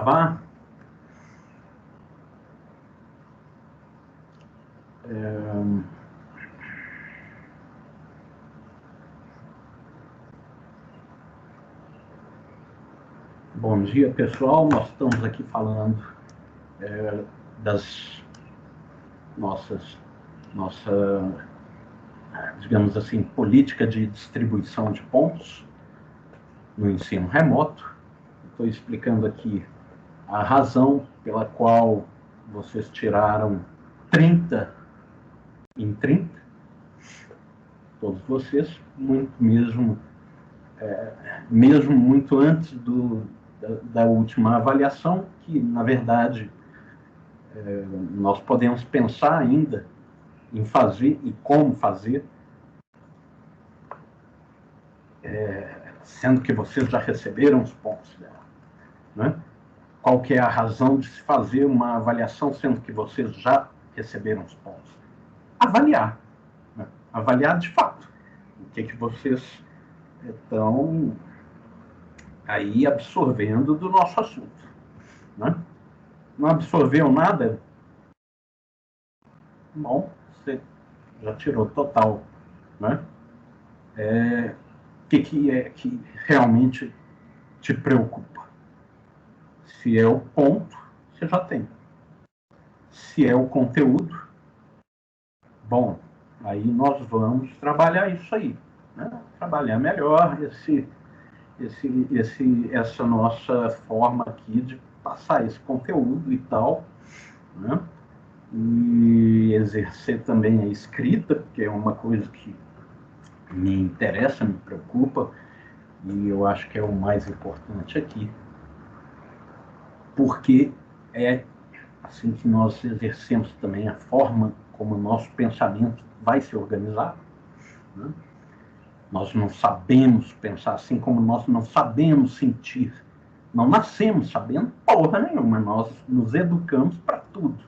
gravar. Bom dia, pessoal. Nós estamos aqui falando das nossa, digamos assim, política de distribuição de pontos no ensino remoto. Estou explicando aqui a razão pela qual vocês tiraram 30 em 30, todos vocês, mesmo muito antes da última avaliação, que, na verdade, nós podemos pensar ainda em fazer e como fazer, sendo que vocês já receberam os pontos dela, né? Qual que é a razão de se fazer uma avaliação, sendo que vocês já receberam os pontos? Avaliar, né? Avaliar de fato o que vocês estão aí absorvendo do nosso assunto, né? Não absorveu nada? Bom, você já tirou total, né? O que é que realmente te preocupa? Se é o ponto, você já tem. Se é o conteúdo, bom, aí nós vamos trabalhar isso aí, né? Trabalhar melhor essa nossa forma aqui de passar esse conteúdo e tal, né? E exercer também a escrita, que é uma coisa que me interessa, me preocupa, e eu acho que é o mais importante aqui, porque é assim que nós exercemos também a forma como o nosso pensamento vai se organizar, né? Nós não sabemos pensar, assim como nós não sabemos sentir. Não nascemos sabendo porra nenhuma, nós nos educamos para tudo,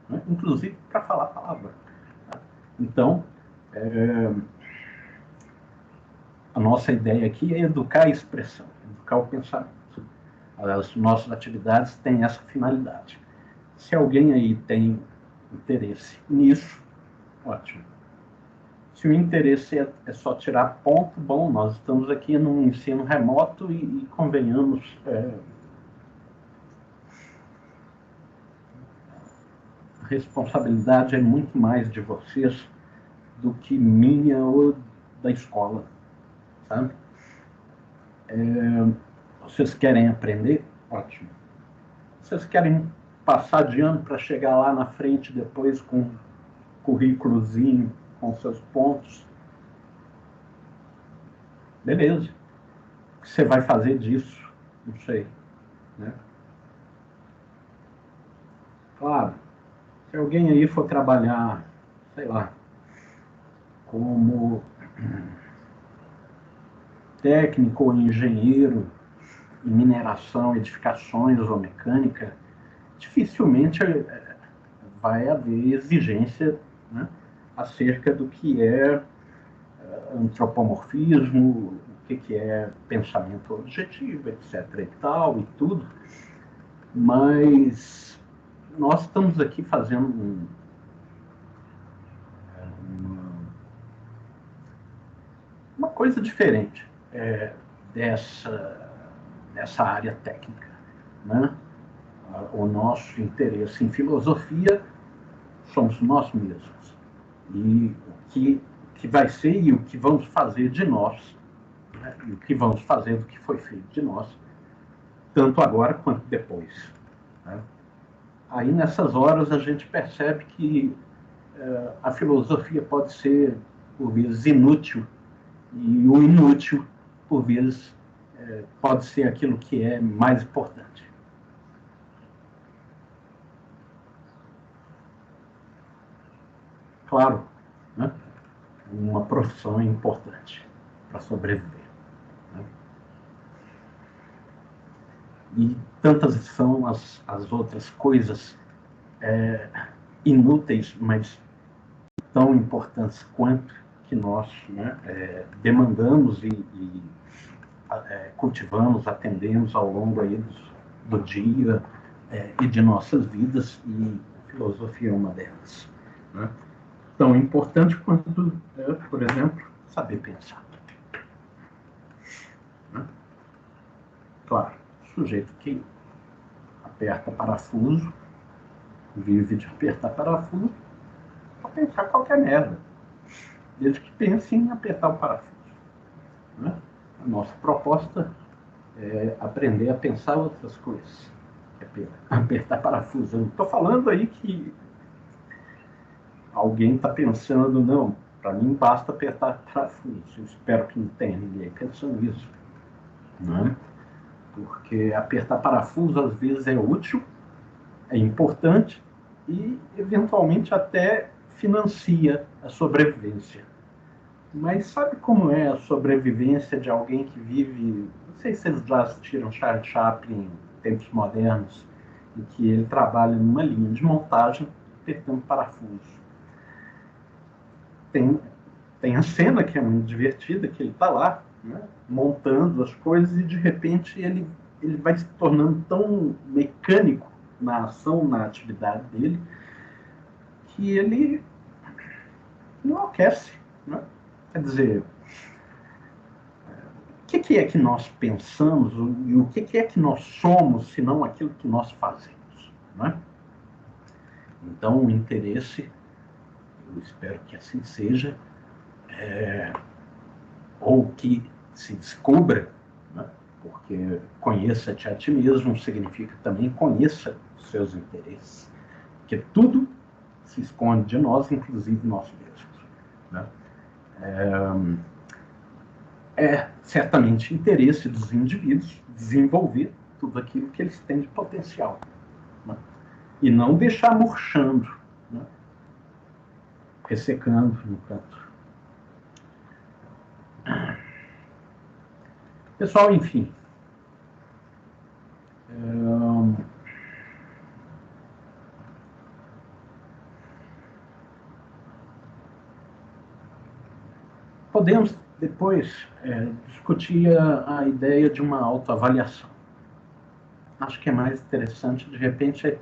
né? Inclusive para falar a palavra. Então, a nossa ideia aqui é educar a expressão, educar o pensamento. As nossas atividades têm essa finalidade. Se alguém aí tem interesse nisso, ótimo. Se o interesse é só tirar ponto, bom, nós estamos aqui num ensino remoto e convenhamos, a responsabilidade é muito mais de vocês do que minha ou da escola, sabe? Vocês querem aprender? Ótimo. Vocês querem passar de ano para chegar lá na frente depois com um currículozinho, com seus pontos? Beleza. O que você vai fazer disso? Não sei, né? Claro, se alguém aí for trabalhar, sei lá, como técnico ou engenheiro em mineração, edificações ou mecânica, dificilmente vai haver exigência, né, acerca do que é antropomorfismo, o que é pensamento objetivo, etc. e tal, e tudo. Mas nós estamos aqui fazendo uma coisa diferente dessa área técnica, né? O nosso interesse em filosofia somos nós mesmos. E o que vai ser e o que vamos fazer de nós, né? E o que vamos fazer do que foi feito de nós, tanto agora quanto depois, né? Aí, nessas horas, a gente percebe que a filosofia pode ser, por vezes, inútil, e o inútil, por vezes, pode ser aquilo que é mais importante. Claro, né? Uma profissão é importante para sobreviver, né? E tantas são as outras coisas inúteis, mas tão importantes quanto, que nós, né, demandamos e cultivamos, atendemos ao longo aí do dia e de nossas vidas, e a filosofia é uma delas, né? Tão importante quanto, por exemplo, saber pensar, né? Claro, o sujeito que aperta parafuso, vive de apertar parafuso, pode pensar qualquer merda, desde que pense em apertar o parafuso, né? A nossa proposta é aprender a pensar outras coisas. Apertar parafuso. Eu não estou falando aí que alguém está pensando, não, para mim basta apertar parafuso. Eu espero que não tenha ninguém pensando isso, né? Porque apertar parafuso às vezes é útil, é importante e eventualmente até financia a sobrevivência. Mas sabe como é a sobrevivência de alguém que vive... Não sei se vocês já assistiram Charlie Chaplin em tempos modernos, em que ele trabalha numa linha de montagem apertando parafuso. Tem a cena que é muito divertida, que ele está lá, né, montando as coisas, e de repente ele vai se tornando tão mecânico na ação, na atividade dele, que ele enlouquece, né? Quer dizer, o que é que nós pensamos e o que é que nós somos, se não aquilo que nós fazemos, né? Então, o interesse, eu espero que assim seja, ou que se descubra, né? Porque conheça-te a ti mesmo significa também conheça os seus interesses, porque tudo se esconde de nós, inclusive nós mesmos, né? É certamente interesse dos indivíduos desenvolver tudo aquilo que eles têm de potencial, né? E não deixar murchando, né? Ressecando no canto. Pessoal, enfim, podemos depois discutir a ideia de uma autoavaliação. Acho que é mais interessante, de repente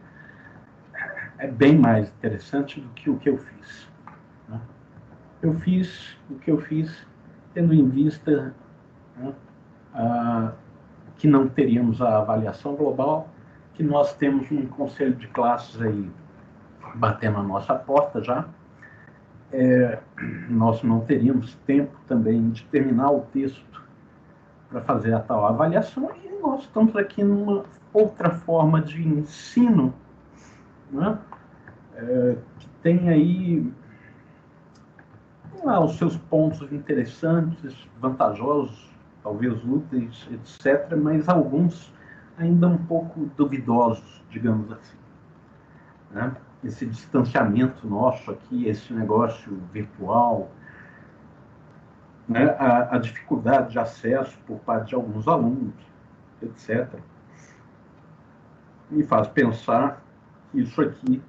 é bem mais interessante do que o que eu fiz, né? Eu fiz o que eu fiz tendo em vista, né, que não teríamos a avaliação global, que nós temos um conselho de classes aí batendo a nossa porta já. Nós não teríamos tempo também de terminar o texto para fazer a tal avaliação, e nós estamos aqui numa outra forma de ensino, né, que tem aí os seus pontos interessantes, vantajosos, talvez úteis, etc., mas alguns ainda um pouco duvidosos, digamos assim, né? Esse distanciamento nosso aqui, esse negócio virtual, né? A dificuldade de acesso por parte de alguns alunos, etc., me faz pensar que isso aqui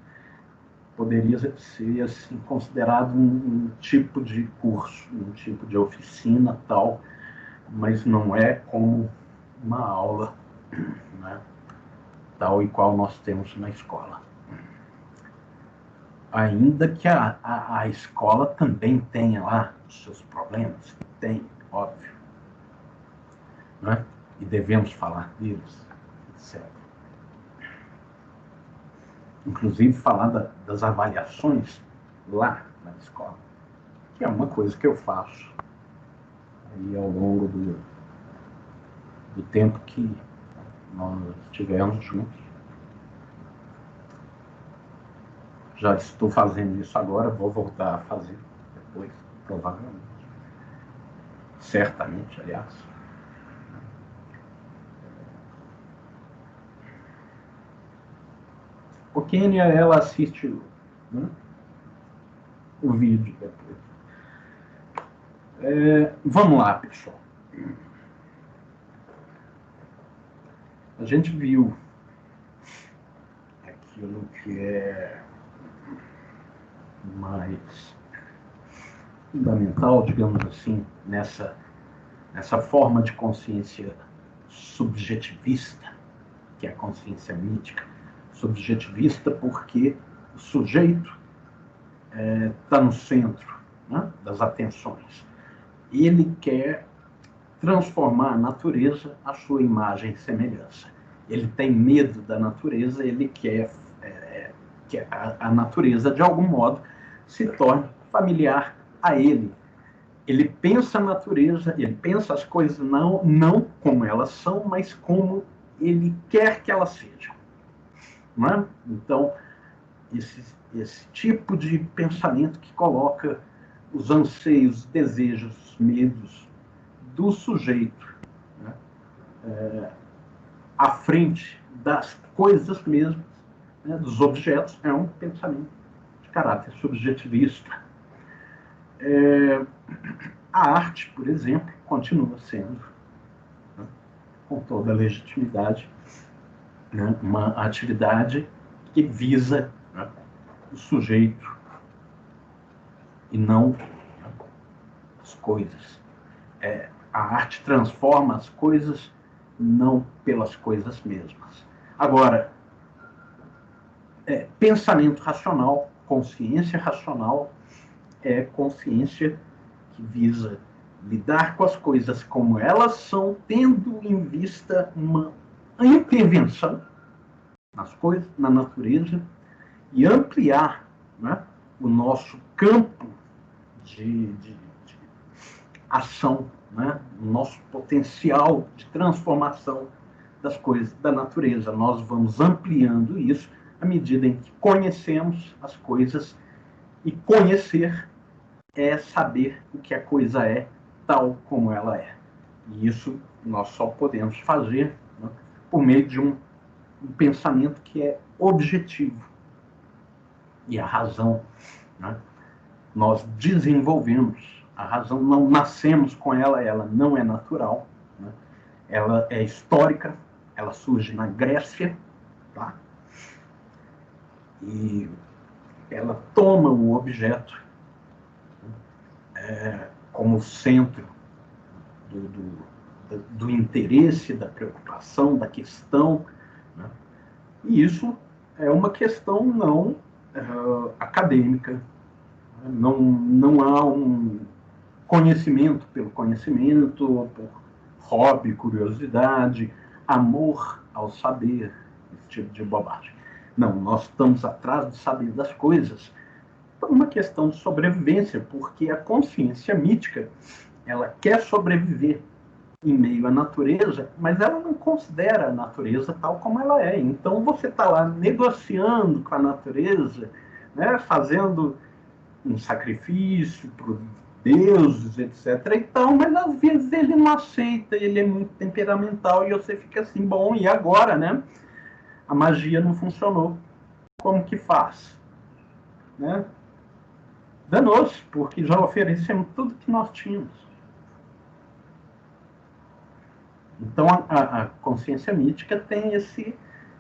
poderia ser assim, considerado um tipo de curso, um tipo de oficina tal, mas não é como uma aula, né, tal e qual nós temos na escola. Ainda que a escola também tenha lá os seus problemas, tem, óbvio, né? E devemos falar deles, etc. Inclusive falar das avaliações lá na escola, que é uma coisa que eu faço aí ao longo do tempo que nós estivemos juntos. Já estou fazendo isso agora, vou voltar a fazer depois, provavelmente. Certamente, aliás. O Kênia, ela assiste, né, o vídeo depois. Vamos lá, pessoal. A gente viu aquilo que é mais fundamental, digamos assim, nessa forma de consciência subjetivista, que é a consciência mítica, subjetivista, porque o sujeito está no centro, né, das atenções. Ele quer transformar a natureza à sua imagem e semelhança. Ele tem medo da natureza, ele quer que a natureza, de algum modo, se torne familiar a ele. Ele pensa a natureza, ele pensa as coisas não como elas são, mas como ele quer que elas sejam. Não é? Então, esse tipo de pensamento que coloca os anseios, os desejos, os medos do sujeito, né, à frente das coisas mesmas, né, dos objetos, é um pensamento de caráter subjetivista. A arte, por exemplo, continua sendo, né, com toda a legitimidade, né, uma atividade que visa, né, o sujeito e não, né, as coisas. A arte transforma as coisas não pelas coisas mesmas. Agora, pensamento racional, consciência racional, é consciência que visa lidar com as coisas como elas são, tendo em vista uma intervenção nas coisas, na natureza, e ampliar, né, o nosso campo de ação, né, o nosso potencial de transformação das coisas da natureza. Nós vamos ampliando isso à medida em que conhecemos as coisas, e conhecer é saber o que a coisa é, tal como ela é. E isso nós só podemos fazer, né, por meio de um pensamento que é objetivo. E a razão, né, nós desenvolvemos. A razão, não nascemos com ela, ela não é natural, né? Ela é histórica, ela surge na Grécia, tá? E ela toma o objeto como centro do interesse, da preocupação, da questão, né? E isso é uma questão não acadêmica. Não há um conhecimento pelo conhecimento, por hobby, curiosidade, amor ao saber, esse tipo de bobagem. Não, nós estamos atrás do saber das coisas por uma questão de sobrevivência, porque a consciência mítica, ela quer sobreviver em meio à natureza, mas ela não considera a natureza tal como ela é. Então você está lá negociando com a natureza, né, fazendo um sacrifício para os deuses, etc. Então, mas às vezes ele não aceita, ele é muito temperamental, e você fica assim, bom, e agora, né? A magia não funcionou. Como que faz? Né? Danou-se, porque já oferecemos tudo que nós tínhamos. Então, a consciência mítica tem esse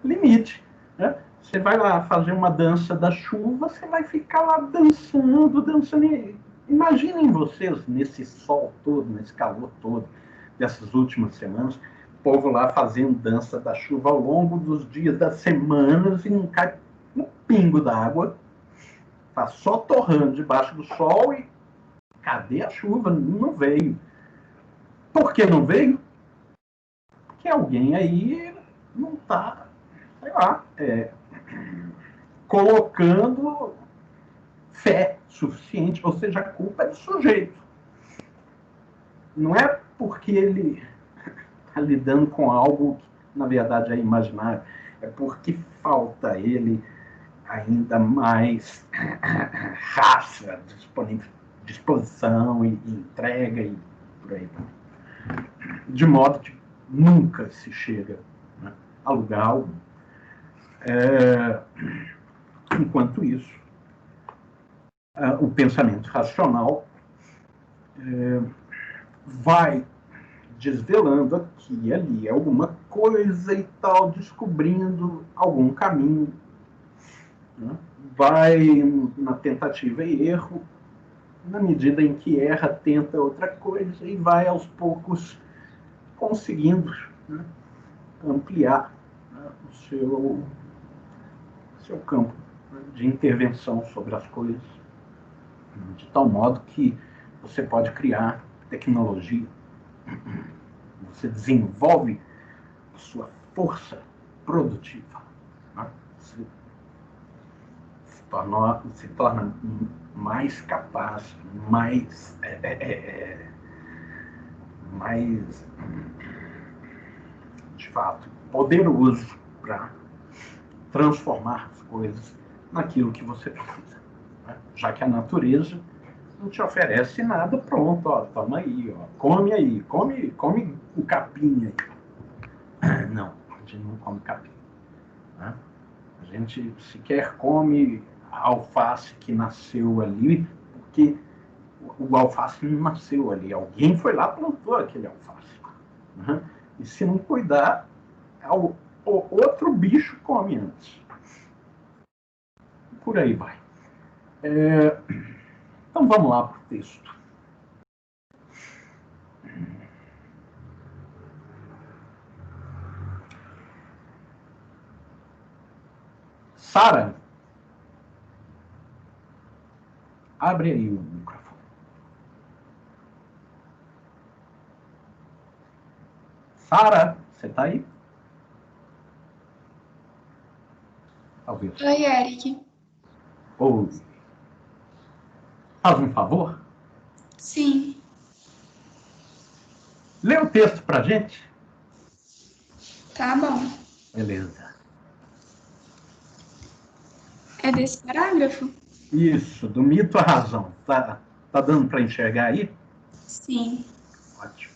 limite, né? Você vai lá fazer uma dança da chuva, você vai ficar lá dançando, dançando. Imaginem vocês, nesse sol todo, nesse calor todo, dessas últimas semanas, o povo lá fazendo dança da chuva ao longo dos dias, das semanas, e não cai um pingo d'água, está só torrando debaixo do sol, e cadê a chuva? Não veio. Por que não veio? Porque alguém aí não está, sei lá, colocando fé suficiente, ou seja, a culpa é do sujeito. Não é porque ele está lidando com algo que, na verdade, é imaginário, é porque falta a ele ainda mais raça, disposição e entrega e por aí vai. De modo que nunca se chega, né, a lugar algum. Enquanto isso, o pensamento racional vai desvelando aqui e ali alguma coisa e tal, descobrindo algum caminho, né? Vai na tentativa e erro, na medida em que erra, tenta outra coisa e vai aos poucos conseguindo, né, ampliar, né, seu campo de intervenção sobre as coisas, de tal modo que você pode criar tecnologia, você desenvolve a sua força produtiva, né? Se torna mais capaz, mais de fato poderoso para transformar as coisas naquilo que você precisa, né? Já que a natureza não te oferece nada pronto, ó, toma aí, ó, come o capim aí. Não, a gente não come capim, né? A gente sequer come a alface que nasceu ali, porque o alface não nasceu ali, alguém foi lá e plantou aquele alface, né? E se não cuidar, o outro bicho come antes. Por aí vai. Então vamos lá para o texto. Sara, abre aí o microfone. Sara, você está aí? Talvez. Oi, Eric. Ou faz um favor? Sim. Lê o texto para a gente. Tá bom. Beleza. É desse parágrafo? Isso, do mito à razão. Tá dando para enxergar aí? Sim. Ótimo.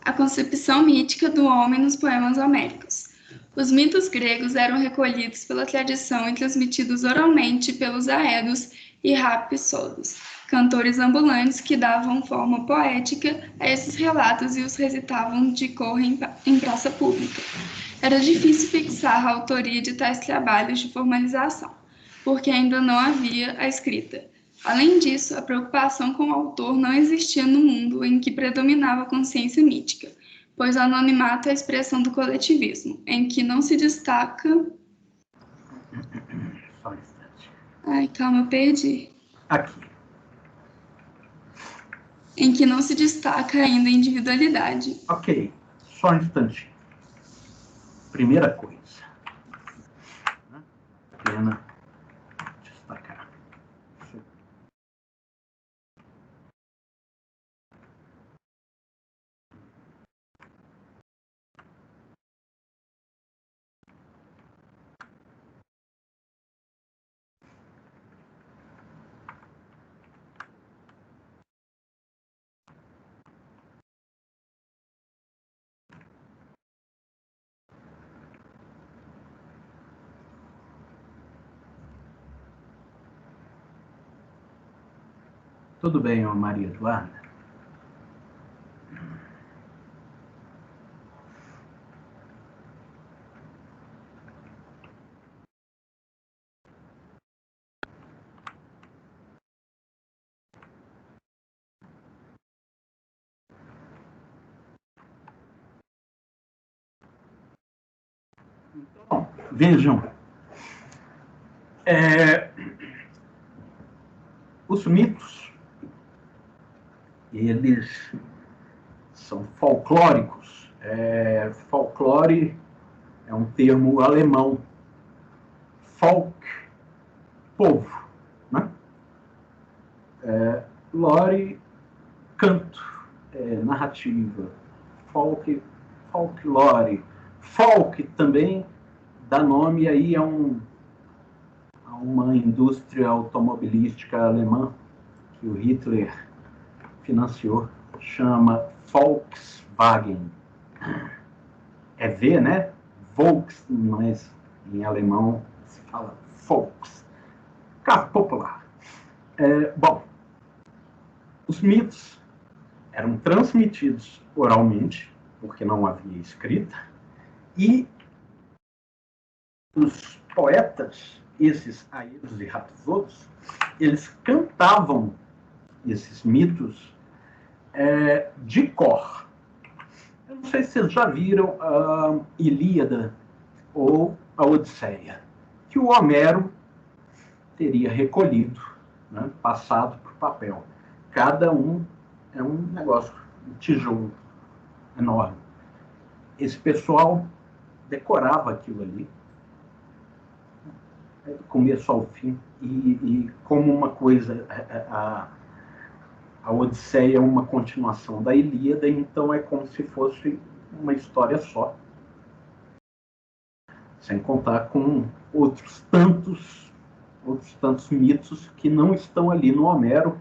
A concepção mítica do homem nos poemas homéricos. Os mitos gregos eram recolhidos pela tradição e transmitidos oralmente pelos aedos e rapsodos, cantores ambulantes que davam forma poética a esses relatos e os recitavam de cor em praça pública. Era difícil fixar a autoria de tais trabalhos de formalização, porque ainda não havia a escrita. Além disso, a preocupação com o autor não existia no mundo em que predominava a consciência mítica, pois o anonimato é a expressão do coletivismo, em que não se destaca... Só um instante. Ai, calma, eu perdi. Aqui. Em que não se destaca ainda a individualidade. Ok, só um instantinho. Primeira coisa. Pena destacar. Tudo bem, Maria Eduarda? Então, vejam. Os mitos, eles são folclóricos. Folclore é um termo alemão. Folk, povo, né? Lore, canto, narrativa. Folklore. Folk também dá nome aí a uma indústria automobilística alemã que o Hitler financiou, chama Volkswagen. É V, né? Volks, mas em alemão se fala Volks. Carro popular. Bom, os mitos eram transmitidos oralmente, porque não havia escrita, e os poetas, esses aedos e rapsodos, eles cantavam esses mitos de cor. Eu não sei se vocês já viram a Ilíada ou a Odisseia, que o Homero teria recolhido, né, passado para o papel. Cada um é um negócio, um tijolo enorme. Esse pessoal decorava aquilo ali, do começo ao fim, e como uma coisa, a Odisseia é uma continuação da Ilíada, então é como se fosse uma história só. Sem contar com outros tantos mitos que não estão ali no Homero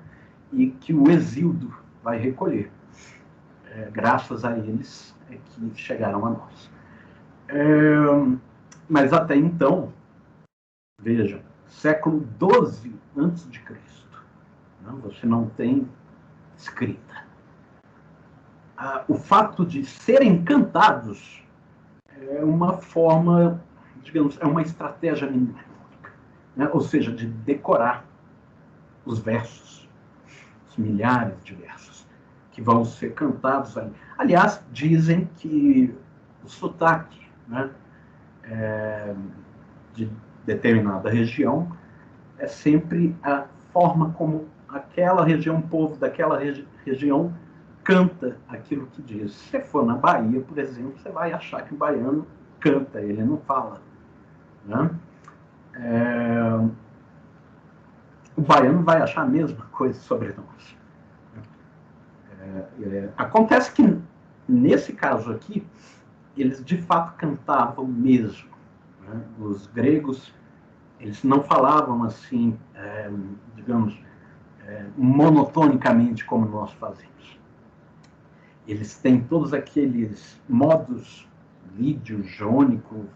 e que o Hesíodo vai recolher. Graças a eles é que chegaram a nós. Mas até então, veja, século XII a.C., né, você não tem escrita. O fato de serem cantados é uma forma, digamos, é uma estratégia mnemônica, né? Ou seja, de decorar os versos, os milhares de versos que vão ser cantados ali. Aliás, dizem que o sotaque, né, de determinada região é sempre a forma como aquela região, o povo daquela região canta aquilo que diz. Se você for na Bahia, por exemplo, você vai achar que o baiano canta, ele não fala. Né? O baiano vai achar a mesma coisa sobre nós. Acontece que, nesse caso aqui, eles de fato cantavam mesmo. Né? Os gregos, eles não falavam assim, digamos, monotonicamente como nós fazemos. Eles têm todos aqueles modos, lídio, jônico,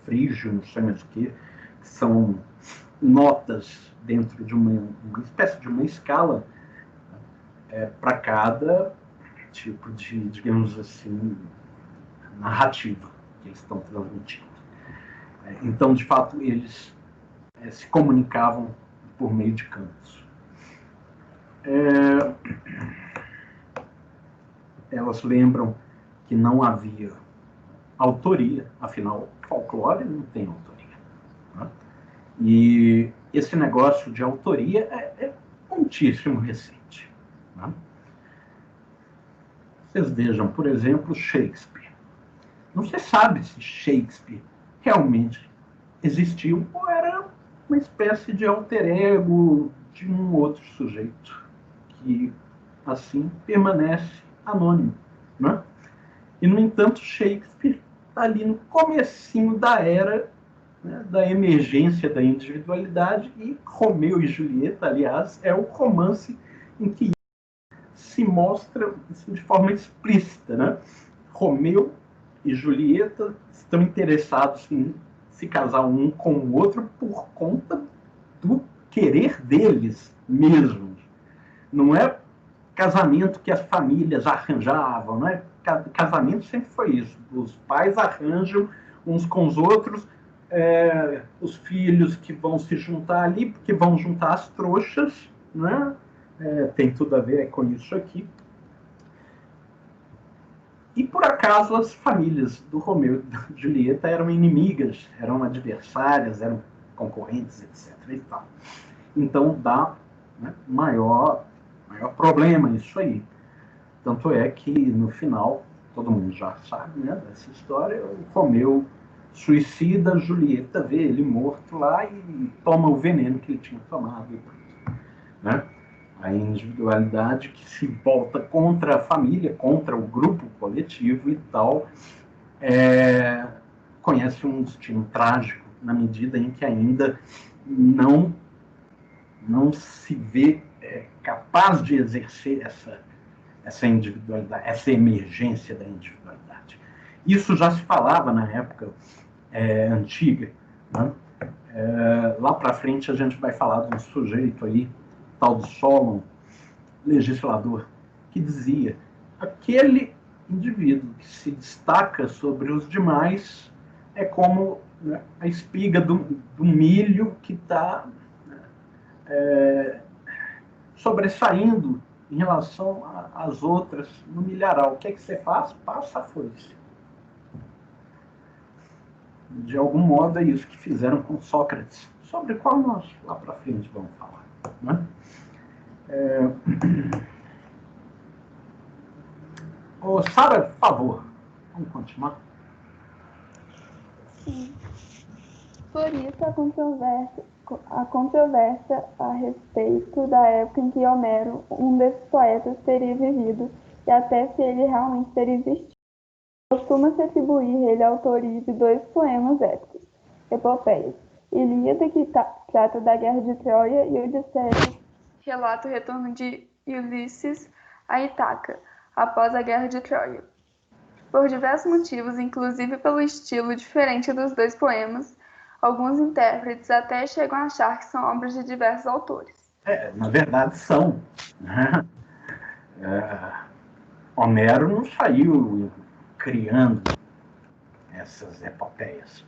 frígio, não sei mais o que são notas dentro de uma espécie de uma escala para cada tipo de, digamos assim, narrativa que eles estão transmitindo. Então, de fato, eles se comunicavam por meio de cantos. Elas lembram que não havia autoria, afinal, folclore não tem autoria. Né? E esse negócio de autoria é muitíssimo recente. Né? Vocês vejam, por exemplo, Shakespeare. Não se sabe se Shakespeare realmente existiu ou era uma espécie de alter ego de um outro sujeito que, assim, permanece anônimo. Né? E, no entanto, Shakespeare está ali no comecinho da era, né, da emergência da individualidade, e Romeu e Julieta, aliás, é o romance em que se mostra assim, de forma explícita. Né? Romeu e Julieta estão interessados em se casar um com o outro por conta do querer deles mesmos. Não é casamento que as famílias arranjavam, não é? Casamento sempre foi isso. Os pais arranjam uns com os outros, os filhos que vão se juntar ali, porque vão juntar as trouxas, né? Tem tudo a ver com isso aqui. E, por acaso, as famílias do Romeu e da Julieta eram inimigas, eram adversárias, eram concorrentes, etc. E tal. Então, dá, né, maior problema isso aí. Tanto é que, no final, todo mundo já sabe, né, dessa história, o Romeu suicida, a Julieta vê ele morto lá e toma o veneno que ele tinha tomado. Né? A individualidade que se volta contra a família, contra o grupo coletivo e tal, conhece um destino trágico, na medida em que ainda não se vê capaz de exercer essa individualidade, essa emergência da individualidade. Isso já se falava na época antiga. Né? Lá para frente a gente vai falar de um sujeito aí, tal de Solon, legislador, que dizia: aquele indivíduo que se destaca sobre os demais é como, né, a espiga do milho que está sobressaindo em relação às outras no milharal. O que é que você faz? Passa a foice. De algum modo é isso que fizeram com Sócrates, sobre o qual nós lá para frente vamos falar. Né? Sara, por favor, vamos continuar? Sim. Por isso, a controvérsia a respeito da época em que Homero, um desses poetas, teria vivido, e até se ele realmente teria existido. Costuma-se atribuir ele a autoria de 2 poemas épicos, epopeias: Ilíada, que trata da guerra de Troia, e Odisseia, que relata o retorno de Ulisses a Ítaca, após a guerra de Troia. Por diversos motivos, inclusive pelo estilo diferente dos 2 poemas, alguns intérpretes até chegam a achar que são obras de diversos autores. Na verdade, são. Né? Homero não saiu criando essas epopeias.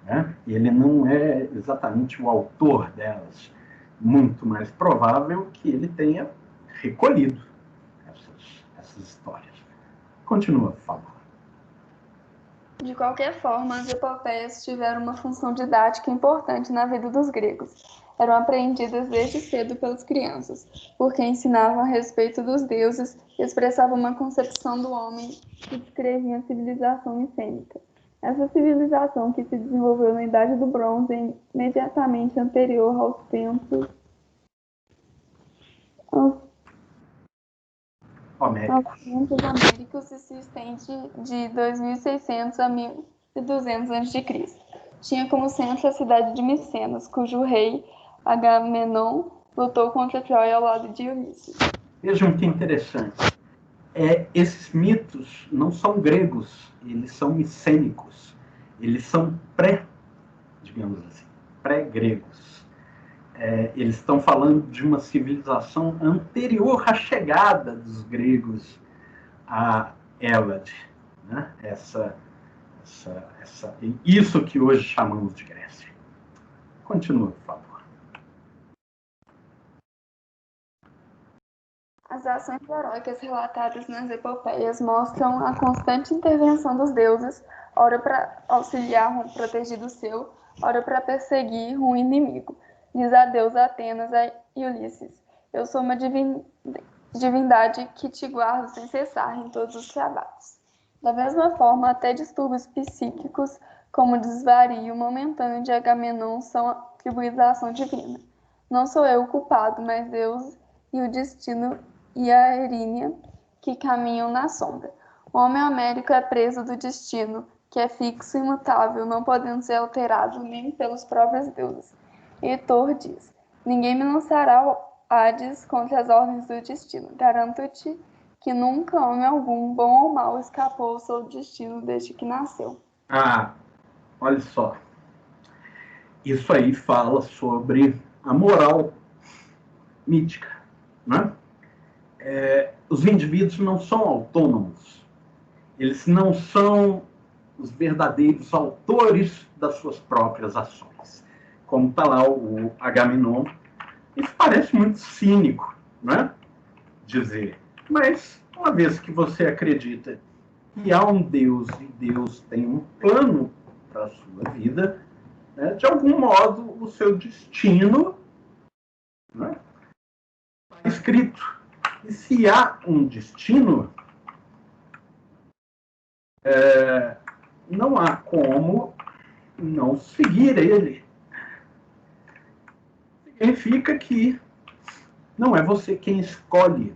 Né? Ele não é exatamente o autor delas. Muito mais provável que ele tenha recolhido essas histórias. Continua, por favor. De qualquer forma, as epopeias tiveram uma função didática importante na vida dos gregos. Eram aprendidas desde cedo pelas crianças, porque ensinavam a respeito dos deuses e expressavam uma concepção do homem que descrevia a civilização micênica. Essa civilização, que se desenvolveu na Idade do Bronze, imediatamente anterior aos tempos homéricos, e se estende de 2600 a 1200 a.C. Tinha como centro a cidade de Micenas, cujo rei Agamenon lutou contra Troia ao lado de Ulisses. Vejam que interessante. Esses mitos não são gregos, eles são micênicos. Eles são digamos assim, pré-gregos. Eles estão falando de uma civilização anterior à chegada dos gregos a Hélade. Né? Isso que hoje chamamos de Grécia. Continua, por favor. As ações heróicas relatadas nas epopeias mostram a constante intervenção dos deuses, ora para auxiliar um protegido seu, ora para perseguir um inimigo. Diz a deusa Atenas a Ulisses: eu sou uma divindade que te guardo sem cessar em todos os trabalhos. Da mesma forma, até distúrbios psíquicos, como o desvario momentâneo de Agamenon, são atribuídos à ação divina. Não sou eu o culpado, mas Deus e o destino e a Erínia, que caminham na sombra. O homem homérico é preso do destino, que é fixo e imutável, não podendo ser alterado nem pelos próprios deuses. Heitor diz: ninguém me lançará ao Hades contra as ordens do destino. Garanto-te que nunca homem algum, bom ou mau, escapou ao seu destino desde que nasceu. Olha só. Isso aí fala sobre a moral mítica, né? Os indivíduos não são autônomos. Eles não são os verdadeiros autores das suas próprias ações. Como está lá o Agamenon. Isso parece muito cínico, né? Dizer. Mas, uma vez que você acredita que há um Deus e Deus tem um plano para a sua vida, né, de algum modo o seu destino, né, está escrito. E se há um destino, não há como não seguir ele. Significa que não é você quem escolhe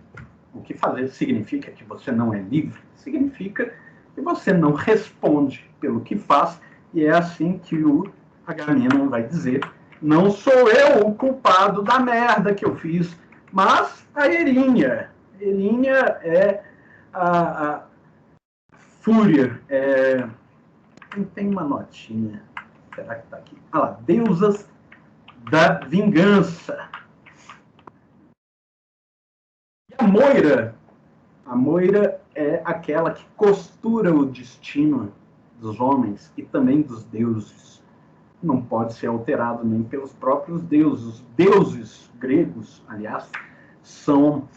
o que fazer. Significa que você não é livre. Significa que você não responde pelo que faz. E é assim que o Agamenon vai dizer: não sou eu o culpado da merda que eu fiz, mas a Erínia. Erínia é a fúria. Tem uma notinha. Será que está aqui? Deusas da vingança. E a Moira é aquela que costura o destino dos homens e também dos deuses. Não pode ser alterado nem pelos próprios deuses. Os deuses gregos, aliás, são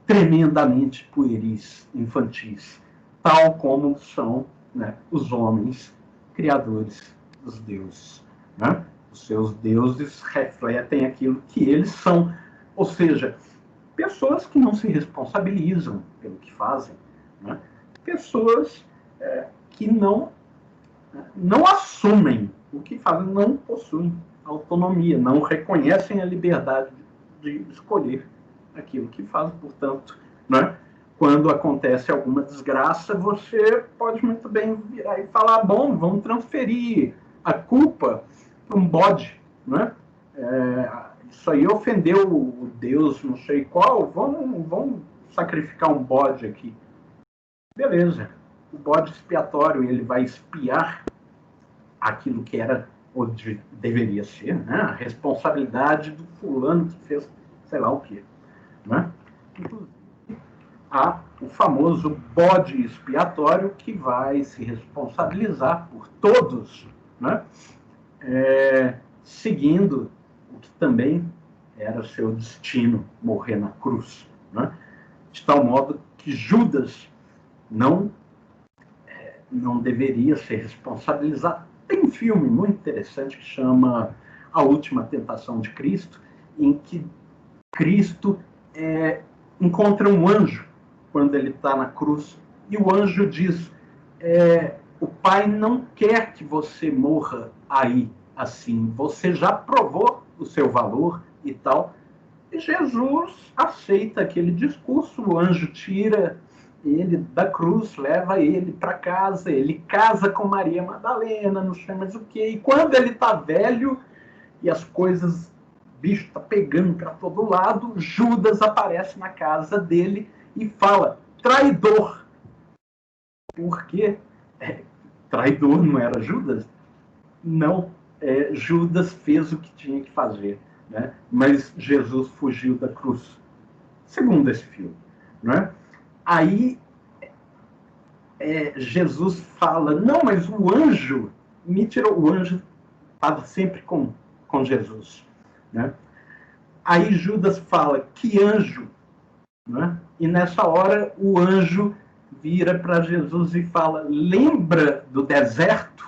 tremendamente pueris, infantis, tal como são, né, os homens criadores os deuses, né? Os seus deuses refletem aquilo que eles são, ou seja, pessoas que não se responsabilizam pelo que fazem, né? Pessoas que não assumem o que fazem, não possuem autonomia, não reconhecem a liberdade de escolher aquilo que fazem, portanto, né? Quando acontece alguma desgraça, você pode muito bem virar e falar, bom, vamos transferir a culpa para um bode, né? Isso aí ofendeu o Deus não sei qual, vamos sacrificar um bode aqui. Beleza, o bode expiatório, ele vai expiar aquilo que era ou deveria ser, né? A responsabilidade do fulano que fez sei lá o quê, né? Inclusive, há o famoso bode expiatório que vai se responsabilizar por todos, né? Seguindo o que também era seu destino, morrer na cruz, né? De tal modo que Judas não deveria ser responsabilizado. Tem um filme muito interessante que chama A Última Tentação de Cristo, em que Cristo encontra um anjo quando ele está na cruz, e o anjo diz, o Pai não quer que você morra aí, assim, você já provou o seu valor e tal. E Jesus aceita aquele discurso, o anjo tira ele da cruz, leva ele para casa, ele casa com Maria Madalena, não sei mais o quê, e quando ele está velho e as coisas, o bicho está pegando para todo lado, Judas aparece na casa dele e fala, traidor. Por quê? Traidor não era Judas? Não, Judas fez o que tinha que fazer, né? Mas Jesus fugiu da cruz, segundo esse filme, né? Aí Jesus fala, não, mas o anjo me tirou, o anjo estava sempre com Jesus, né? Aí Judas fala, que anjo, né? E nessa hora o anjo vira para Jesus e fala, lembra do deserto?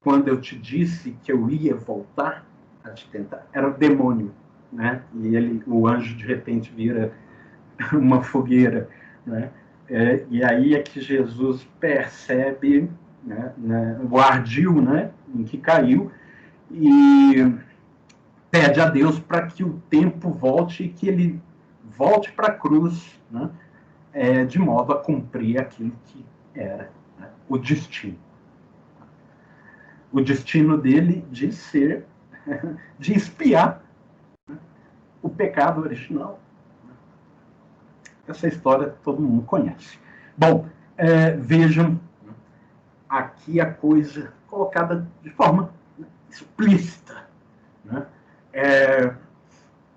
Quando eu te disse que eu ia voltar a te tentar, era o demônio, né? E o anjo de repente vira uma fogueira, né? E aí é que Jesus percebe, né, o ardil, né, em que caiu, e pede a Deus para que o tempo volte e que ele volte para a cruz, né, de modo a cumprir aquilo que era, né, o destino. O destino dele de ser, de expiar, né, o pecado original. Essa história todo mundo conhece. Bom, vejam aqui a coisa colocada de forma explícita, né?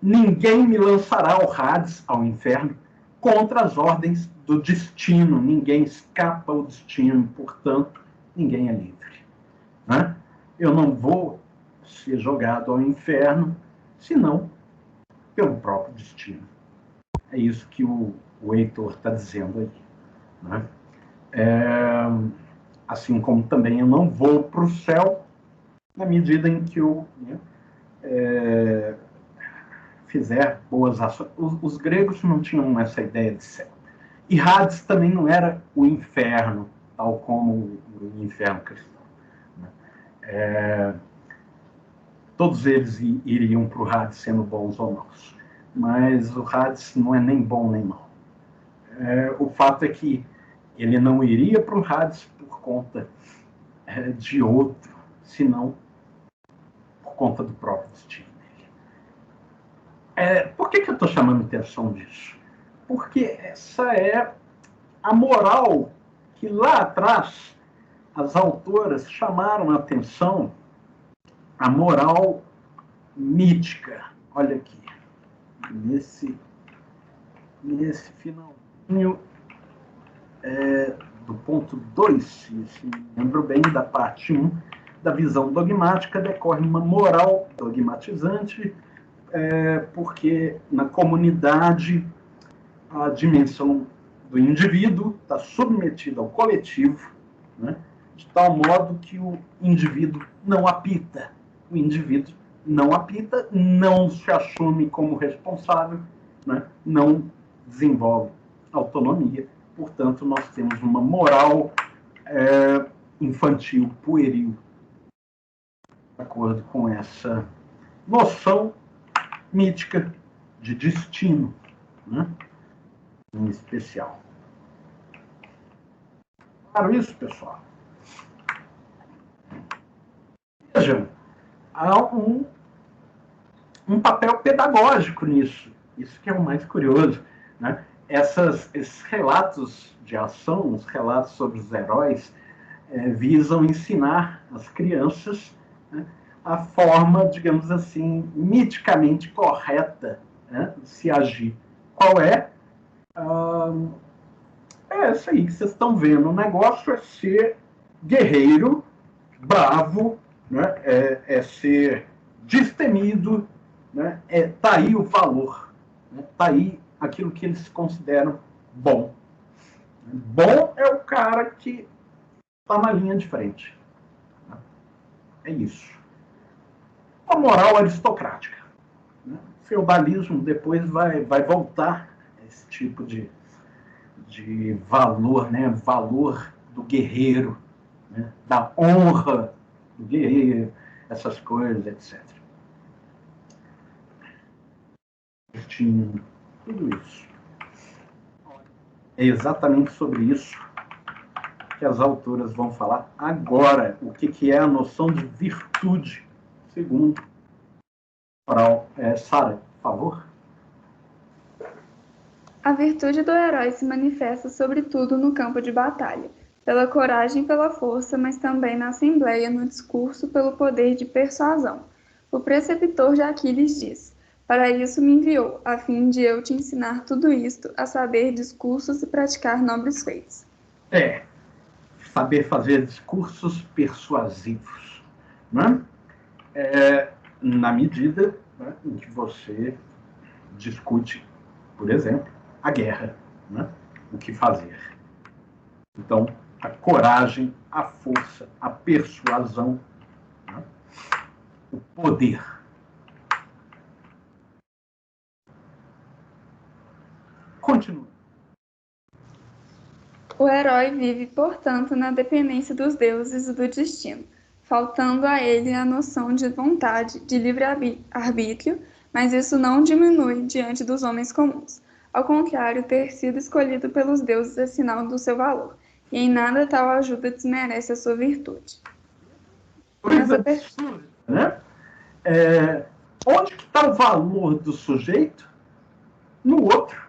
Ninguém me lançará ao Hades, ao inferno, contra as ordens do destino. Ninguém escapa ao destino, portanto, ninguém é livre, né? Eu não vou ser jogado ao inferno, senão pelo próprio destino. É isso que o Heitor está dizendo aí, né? Assim como também eu não vou para o céu na medida em que eu fizer boas ações. Os gregos não tinham essa ideia de céu. E Hades também não era o inferno, tal como o inferno cristão, né? Todos eles iriam para o Hades sendo bons ou maus. Mas o Hades não é nem bom nem mau. O fato é que ele não iria para o Hades por conta de outro, senão por conta do próprio destino dele. Por que eu estou chamando atenção disso? Porque essa é a moral que lá atrás as autoras chamaram a atenção, a moral mítica. Olha aqui, nesse finalzinho do ponto 2, se me lembro bem, da parte 1, da visão dogmática, decorre uma moral dogmatizante, porque na comunidade a dimensão do indivíduo está submetida ao coletivo, né? de tal modo que o indivíduo não apita. O indivíduo não apita, não se assume como responsável, né? Não desenvolve autonomia. Portanto, nós temos uma moral infantil, pueril, de acordo com essa noção mítica de destino, né? Em especial. Claro isso, pessoal? Vejam, há um papel pedagógico nisso. Isso que é o mais curioso, né? Esses relatos de ação, os relatos sobre os heróis, visam ensinar as crianças, né, a forma, digamos assim, miticamente correta, né, de se agir. Qual é? É essa aí que vocês estão vendo. O negócio é ser guerreiro, bravo, né, é ser destemido, né, tá aí o valor, né, tá aí aquilo que eles consideram bom. Bom é o cara que está na linha de frente. É isso. A moral aristocrática. O feudalismo depois vai voltar a esse tipo de valor, né? Valor do guerreiro, né? Da honra do guerreiro, essas coisas, etc. Tudo isso. É exatamente sobre isso que as autoras vão falar agora. O que é a noção de virtude, segundo moral. Sara, por favor. A virtude do herói se manifesta sobretudo no campo de batalha, pela coragem e pela força, mas também na assembleia, no discurso, pelo poder de persuasão. O preceptor de Aquiles diz: para isso me enviou, a fim de eu te ensinar tudo isto, a saber discursos e praticar nobres feitos. Saber fazer discursos persuasivos, né? Na medida, né, em que você discute, por exemplo, a guerra, né? O que fazer. Então, a coragem, a força, a persuasão, né? O poder. Continua. O herói vive, portanto, na dependência dos deuses e do destino, faltando a ele a noção de vontade, de livre-arbítrio, mas isso não diminui diante dos homens comuns. Ao contrário, ter sido escolhido pelos deuses é sinal do seu valor, e em nada tal ajuda desmerece a sua virtude. Coisa absurda, né? Onde que está o valor do sujeito? No outro.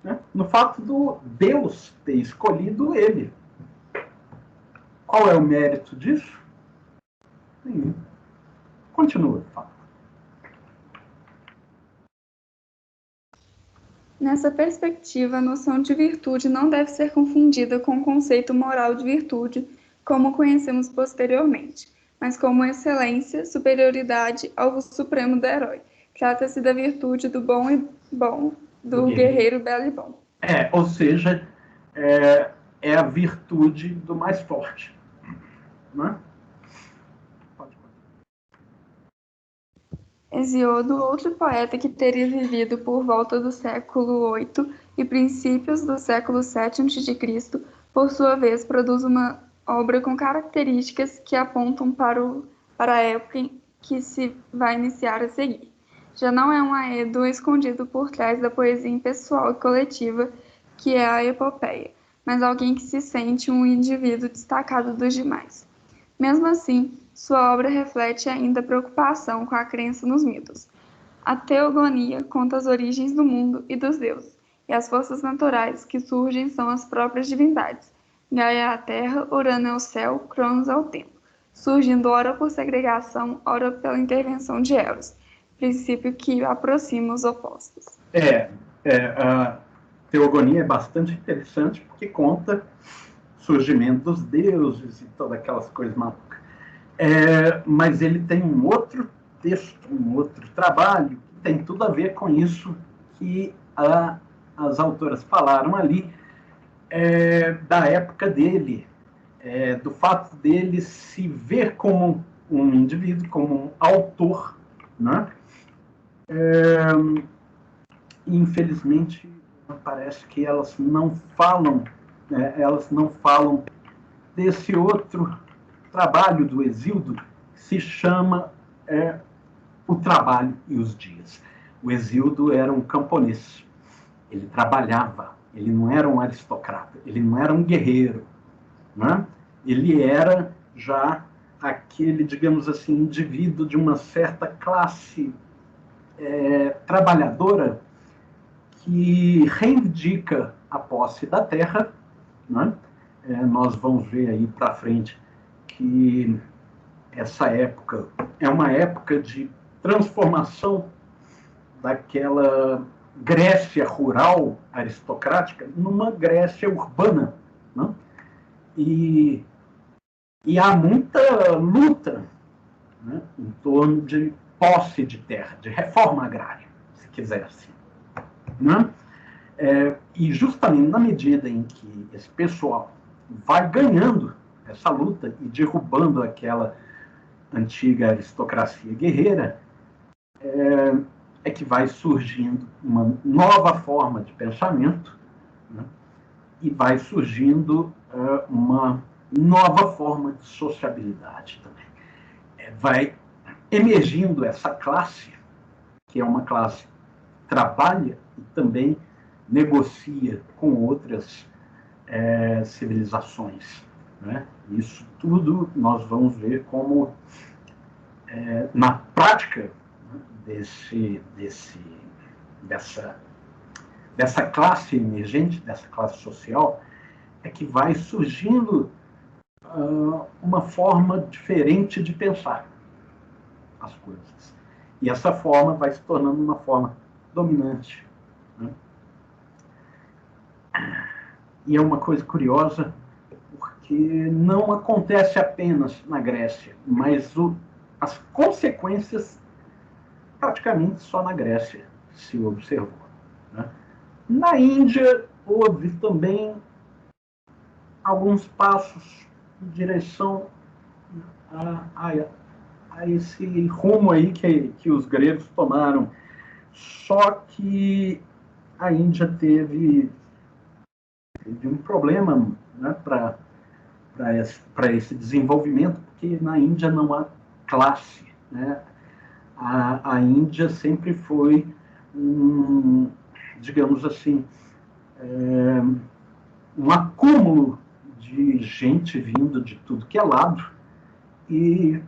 Né? No fato do Deus ter escolhido ele. Qual é o mérito disso? Nenhum. Continua, fala. Nessa perspectiva, a noção de virtude não deve ser confundida com o conceito moral de virtude, como conhecemos posteriormente, mas como excelência, superioridade, alvo supremo do herói. Trata-se da virtude do bom e bom, do guerreiro belo e bom. Ou seja, é a virtude do mais forte. Né? Hesíodo, outro poeta que teria vivido por volta do século VIII e princípios do século VII a.C., por sua vez, produz uma obra com características que apontam para a época em que se vai iniciar a seguir. Já não é um aedo escondido por trás da poesia impessoal e coletiva que é a epopeia, mas alguém que se sente um indivíduo destacado dos demais. Mesmo assim, sua obra reflete ainda preocupação com a crença nos mitos. A teogonia conta as origens do mundo e dos deuses, e as forças naturais que surgem são as próprias divindades. Gaia é a terra, Urano é o céu, Cronos é o tempo, surgindo ora por segregação, ora pela intervenção de Eros, princípio que aproxima os opostos. A teogonia é bastante interessante porque conta o surgimento dos deuses e todas aquelas coisas malucas. Mas ele tem um outro texto, um outro trabalho que tem tudo a ver com isso que as autoras falaram ali, da época dele, do fato dele se ver como um indivíduo, como um autor, né? Infelizmente, parece que elas não falam, desse outro trabalho do Hesíodo, que se chama O Trabalho e os Dias. O Hesíodo era um camponês, ele trabalhava, ele não era um aristocrata, ele não era um guerreiro, né? Ele era já aquele, digamos assim, indivíduo de uma certa classe trabalhadora que reivindica a posse da terra, né? Nós vamos ver aí para frente que essa época é uma época de transformação daquela Grécia rural aristocrática numa Grécia urbana, né? E há muita luta, né, em torno de posse de terra, de reforma agrária, se quiser assim, né? E justamente na medida em que esse pessoal vai ganhando essa luta e derrubando aquela antiga aristocracia guerreira, que vai surgindo uma nova forma de pensamento, né? E vai surgindo uma nova forma de sociabilidade também. Vai emergindo essa classe, que é uma classe que trabalha e também negocia com outras civilizações, né? Isso tudo nós vamos ver como, na prática, né, dessa classe emergente, dessa classe social, é que vai surgindo uma forma diferente de pensar as coisas. E essa forma vai se tornando uma forma dominante, né? E é uma coisa curiosa, porque não acontece apenas na Grécia, mas as consequências praticamente só na Grécia se observou, né? Na Índia houve também alguns passos em direção a esse rumo aí que os gregos tomaram. Só que a Índia teve um problema, né, para esse desenvolvimento, porque na Índia não há classe, né? A Índia sempre foi, digamos assim, um acúmulo de gente vindo de tudo que é lado, e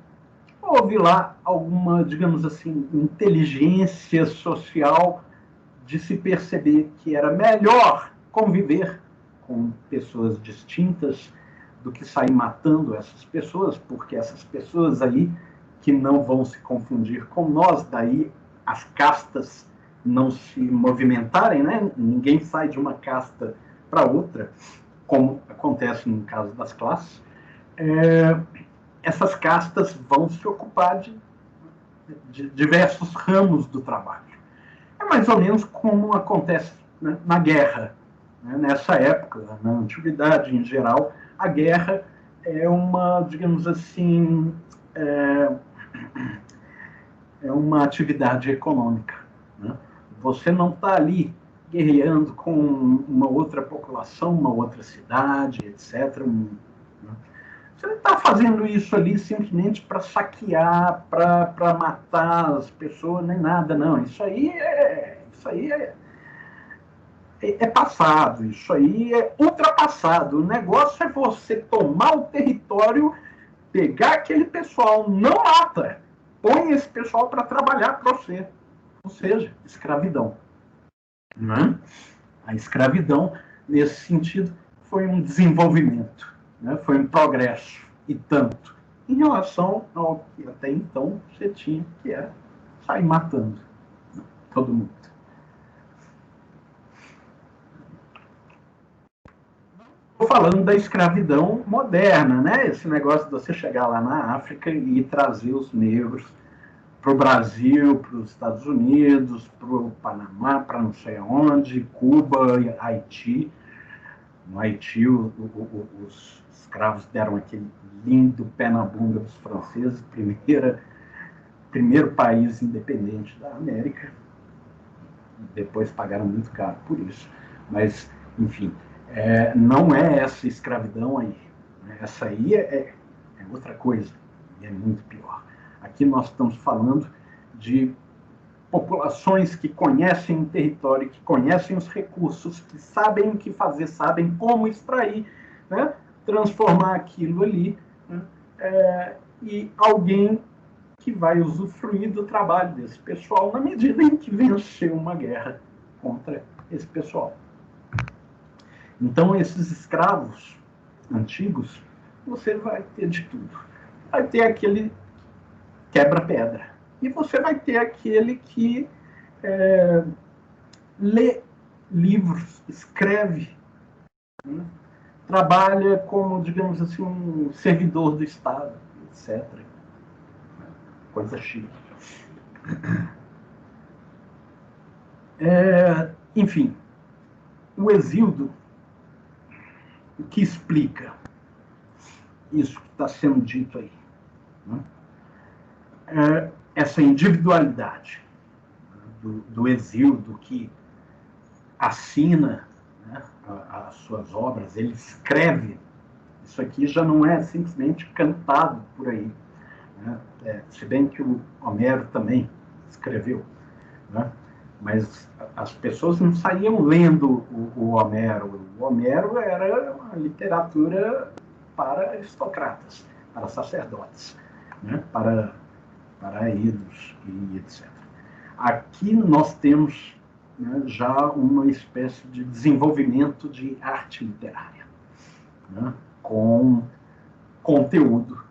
houve lá alguma, digamos assim, inteligência social de se perceber que era melhor conviver com pessoas distintas do que sair matando essas pessoas, porque essas pessoas aí que não vão se confundir com nós, daí as castas não se movimentarem, né? Ninguém sai de uma casta para outra, como acontece no caso das classes. Essas castas vão se ocupar de diversos ramos do trabalho. É mais ou menos como acontece, né, na guerra, né? Nessa época, na antiguidade em geral, a guerra é uma, digamos assim, uma atividade econômica, né? Você não está ali guerreando com uma outra população, uma outra cidade, etc. Você não está fazendo isso ali simplesmente para saquear, para matar as pessoas, nem nada, não. Isso aí é passado, isso aí é ultrapassado. O negócio é você tomar o território, pegar aquele pessoal, não mata, põe esse pessoal para trabalhar para você. Ou seja, escravidão, né? A escravidão, nesse sentido, foi um desenvolvimento, né? Foi um progresso, e tanto, em relação ao que até então você tinha, que era sair matando todo mundo. Estou falando da escravidão moderna, né? Esse negócio de você chegar lá na África e trazer os negros para o Brasil, para os Estados Unidos, para o Panamá, para não sei onde, Cuba, Haiti. No Haiti, os escravos deram aquele lindo pé na bunda dos franceses, primeiro país independente da América. Depois pagaram muito caro por isso. Mas, enfim, não é essa escravidão aí. Essa aí é outra coisa, e é muito pior. Aqui nós estamos falando de populações que conhecem o território, que conhecem os recursos, que sabem o que fazer, sabem como extrair, né? Transformar aquilo ali, né? E alguém que vai usufruir do trabalho desse pessoal na medida em que venceu uma guerra contra esse pessoal. Então, esses escravos antigos, você vai ter de tudo. Vai ter aquele quebra-pedra. E você vai ter aquele que lê livros, escreve, né? Trabalha como, digamos assim, um servidor do Estado, etc. Coisa chique. Enfim, o Hesíodo, o que explica isso que está sendo dito aí, né? Essa individualidade do Hesíodo que assina, né, as suas obras, ele escreve. Isso aqui já não é simplesmente cantado por aí, né? Se bem que o Homero também escreveu, né? Mas as pessoas não saíam lendo o Homero. O Homero era uma literatura para aristocratas, para sacerdotes, né? para ídolos e etc. Aqui nós temos, né, já uma espécie de desenvolvimento de arte literária, né, com conteúdo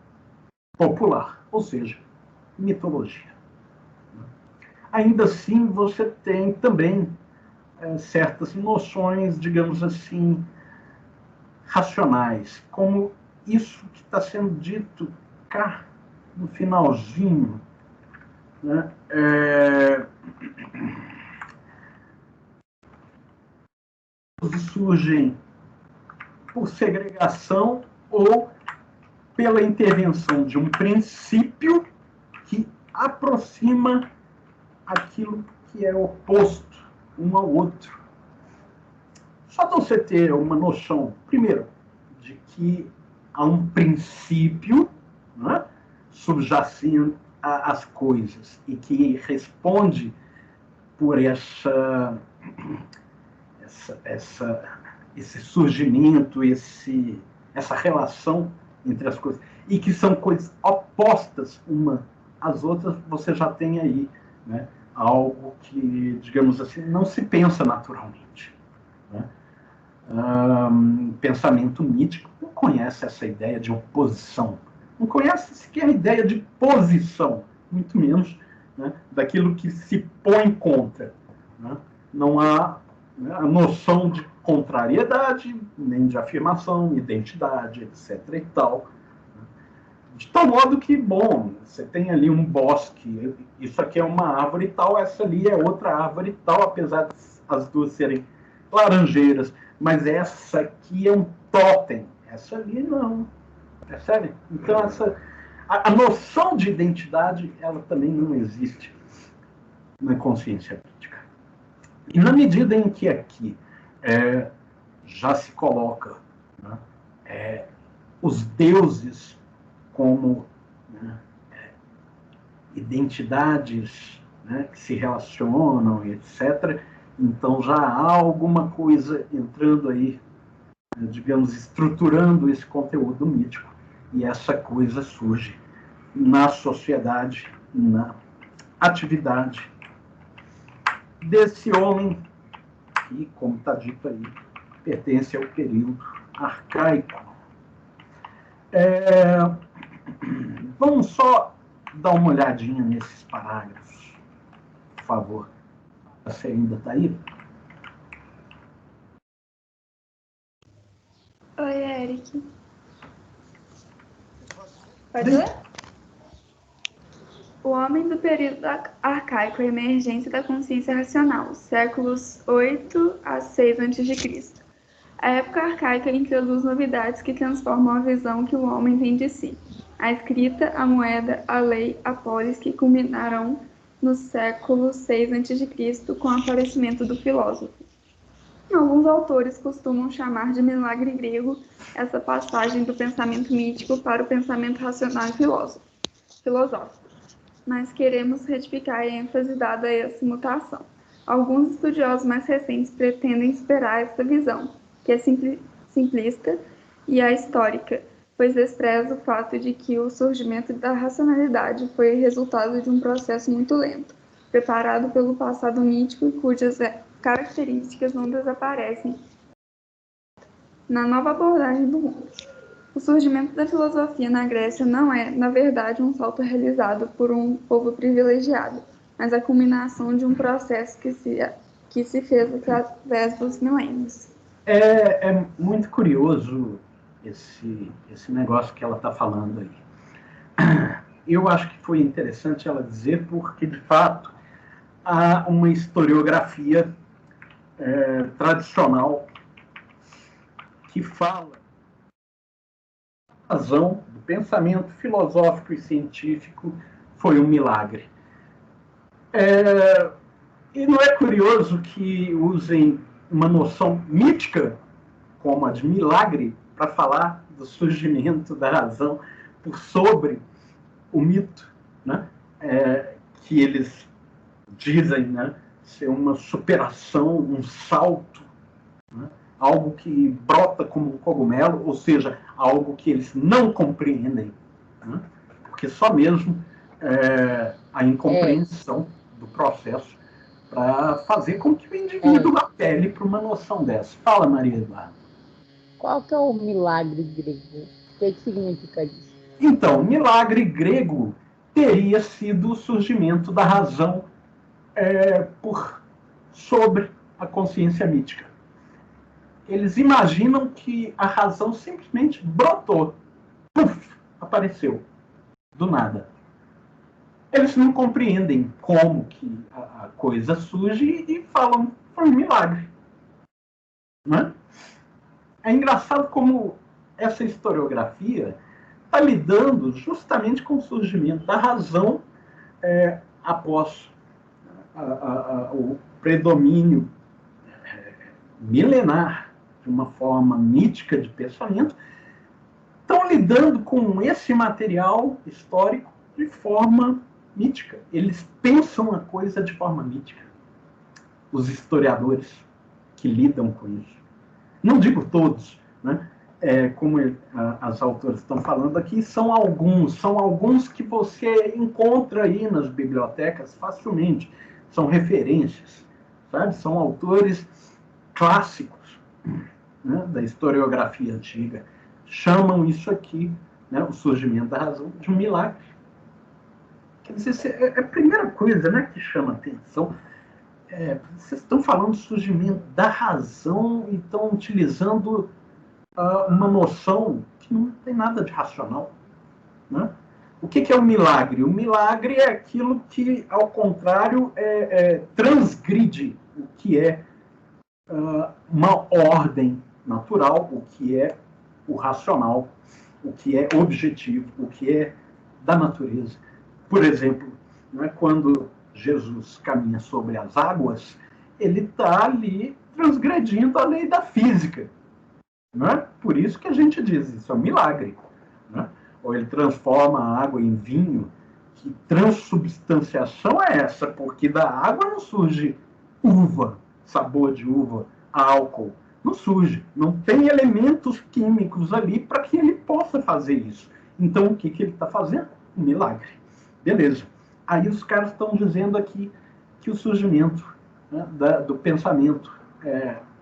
popular, ou seja, mitologia. Ainda assim, você tem também certas noções, digamos assim, racionais, como isso que está sendo dito cá no finalzinho, né? Surgem por segregação ou pela intervenção de um princípio que aproxima aquilo que é oposto um ao outro. Só de você ter uma noção, primeiro, de que há um princípio, né, subjacente às coisas e que responde por esse surgimento, essa relação entre as coisas, e que são coisas opostas uma às outras, você já tem aí, né, algo que, digamos assim, não se pensa naturalmente, né? Pensamento mítico não conhece essa ideia de oposição, não conhece sequer a ideia de posição, muito menos, né, daquilo que se põe contra, né? Não há, né, a noção de contrariedade, nem de afirmação, identidade, etc. e tal. De tal modo que, bom, você tem ali um bosque, isso aqui é uma árvore e tal, essa ali é outra árvore e tal, apesar de as duas serem laranjeiras, mas essa aqui é um totem, essa ali não. Percebe? Então, a noção de identidade, ela também não existe na consciência crítica. E na medida em que aqui já se coloca, né, os deuses como, né, identidades, né, que se relacionam, etc., então já há alguma coisa entrando aí, digamos, estruturando esse conteúdo mítico, e essa coisa surge na sociedade, na atividade desse homem que, como está dito aí, pertence ao período arcaico. Vamos só dar uma olhadinha nesses parágrafos, por favor. Você ainda está aí? Oi, Eric. Pode ler? O homem do período arcaico, a emergência da consciência racional, séculos 8 a 6 a.C. A época arcaica introduz novidades que transformam a visão que o homem tem de si. A escrita, a moeda, a lei, a polis, que culminarão no século VI a.C., com o aparecimento do filósofo. Alguns autores costumam chamar de milagre grego essa passagem do pensamento mítico para o pensamento racional e filosófico, mas queremos retificar a ênfase dada a essa mutação. Alguns estudiosos mais recentes pretendem superar esta visão, que é simplista, e a histórica, pois despreza o fato de que o surgimento da racionalidade foi resultado de um processo muito lento, preparado pelo passado mítico e cujas características não desaparecem na nova abordagem do mundo. O surgimento da filosofia na Grécia não é, na verdade, um salto realizado por um povo privilegiado, mas a culminação de um processo que se fez através dos milênios. É muito curioso esse negócio que ela está falando aí. Eu acho que foi interessante ela dizer porque, de fato, há uma historiografia tradicional que fala a razão do pensamento filosófico e científico foi um milagre. E não é curioso que usem uma noção mítica, como a de milagre, para falar do surgimento da razão por sobre o mito, né? Que eles dizem, né, ser uma superação, um salto, né? Algo que brota como um cogumelo, ou seja, algo que eles não compreendem, né? Porque só mesmo a incompreensão do processo para fazer com que o indivíduo apele para uma noção dessa. Fala, Maria Eduarda. Qual que é o milagre grego? O que significa isso? Então, o milagre grego teria sido o surgimento da razão por sobre a consciência mítica. Eles imaginam que a razão simplesmente brotou, puf, apareceu, do nada. Eles não compreendem como que a coisa surge e falam, foi um milagre. Né? É engraçado como essa historiografia está lidando justamente com o surgimento da razão após o predomínio milenar de uma forma mítica de pensamento, estão lidando com esse material histórico de forma mítica. Eles pensam a coisa de forma mítica. Os historiadores que lidam com isso. Não digo todos, né? Como as autoras estão falando aqui, são alguns que você encontra aí nas bibliotecas facilmente. São referências, sabe? São autores clássicos, né, da historiografia antiga. Chamam isso aqui, né, o surgimento da razão, de um milagre. Quer dizer, é a primeira coisa, né, que chama atenção. Vocês estão falando do surgimento da razão e estão utilizando uma noção que não tem nada de racional. Né? O que é o milagre? O milagre é aquilo que, ao contrário, transgride o que é uma ordem natural, o que é o racional, o que é objetivo, o que é da natureza. Por exemplo, né, quando Jesus caminha sobre as águas, ele está ali transgredindo a lei da física. Né? Por isso que a gente diz, isso é um milagre. Né? Ou ele transforma a água em vinho. Que transubstanciação é essa? Porque da água não surge uva, sabor de uva, álcool. Não surge. Não tem elementos químicos ali para que ele possa fazer isso. Então, o que ele está fazendo? Um milagre. Beleza. Aí os caras estão dizendo aqui que o surgimento, né, do pensamento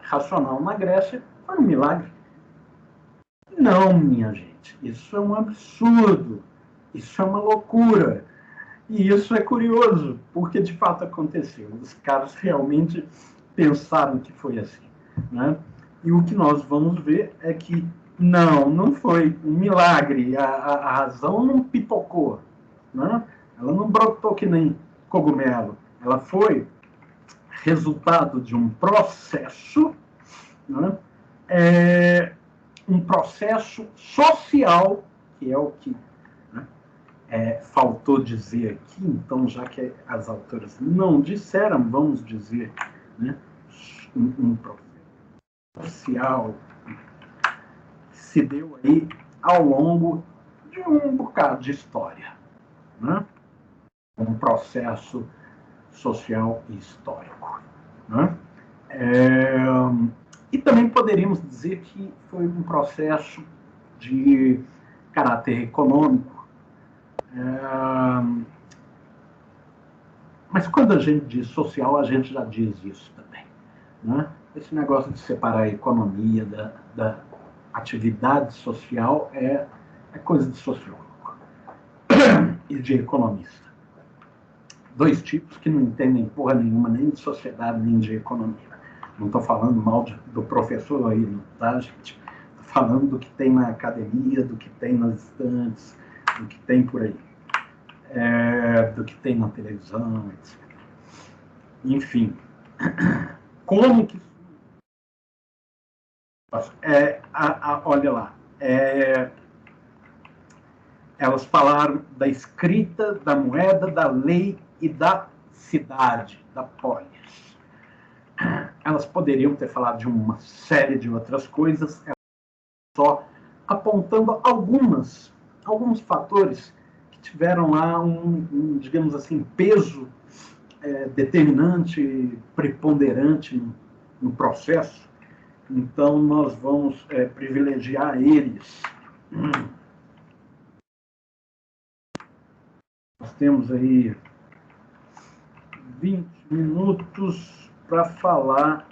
racional na Grécia foi um milagre. Não, minha gente. Isso é um absurdo. Isso é uma loucura. E isso é curioso, porque de fato aconteceu. Os caras realmente pensaram que foi assim. Né? E o que nós vamos ver é que não foi um milagre. A razão não pipocou. Né? Ela não brotou que nem cogumelo. Ela foi resultado de um processo, né, um processo social, que é o que faltou dizer aqui, então, já que as autoras não disseram, vamos dizer, né, um processo social que se deu aí ao longo de um bocado de história, né? Um processo social e histórico, né? E também poderíamos dizer que foi um processo de caráter econômico. Mas quando a gente diz social, a gente já diz isso também, né? Esse negócio de separar a economia da atividade social é coisa de sociólogo e de economista. Dois tipos que não entendem porra nenhuma, nem de sociedade, nem de economia. Não estou falando mal do professor aí, não, tá, gente? Estou falando do que tem na academia, do que tem nas estantes, do que tem por aí. Do que tem na televisão, etc. Enfim, como que... olha lá, elas falaram da escrita, da moeda, da lei e da cidade, da polis. Elas poderiam ter falado de uma série de outras coisas, só apontando alguns fatores que tiveram lá digamos assim, peso determinante, preponderante no processo. Então, nós vamos privilegiar eles. Nós temos aí 20 minutos para falar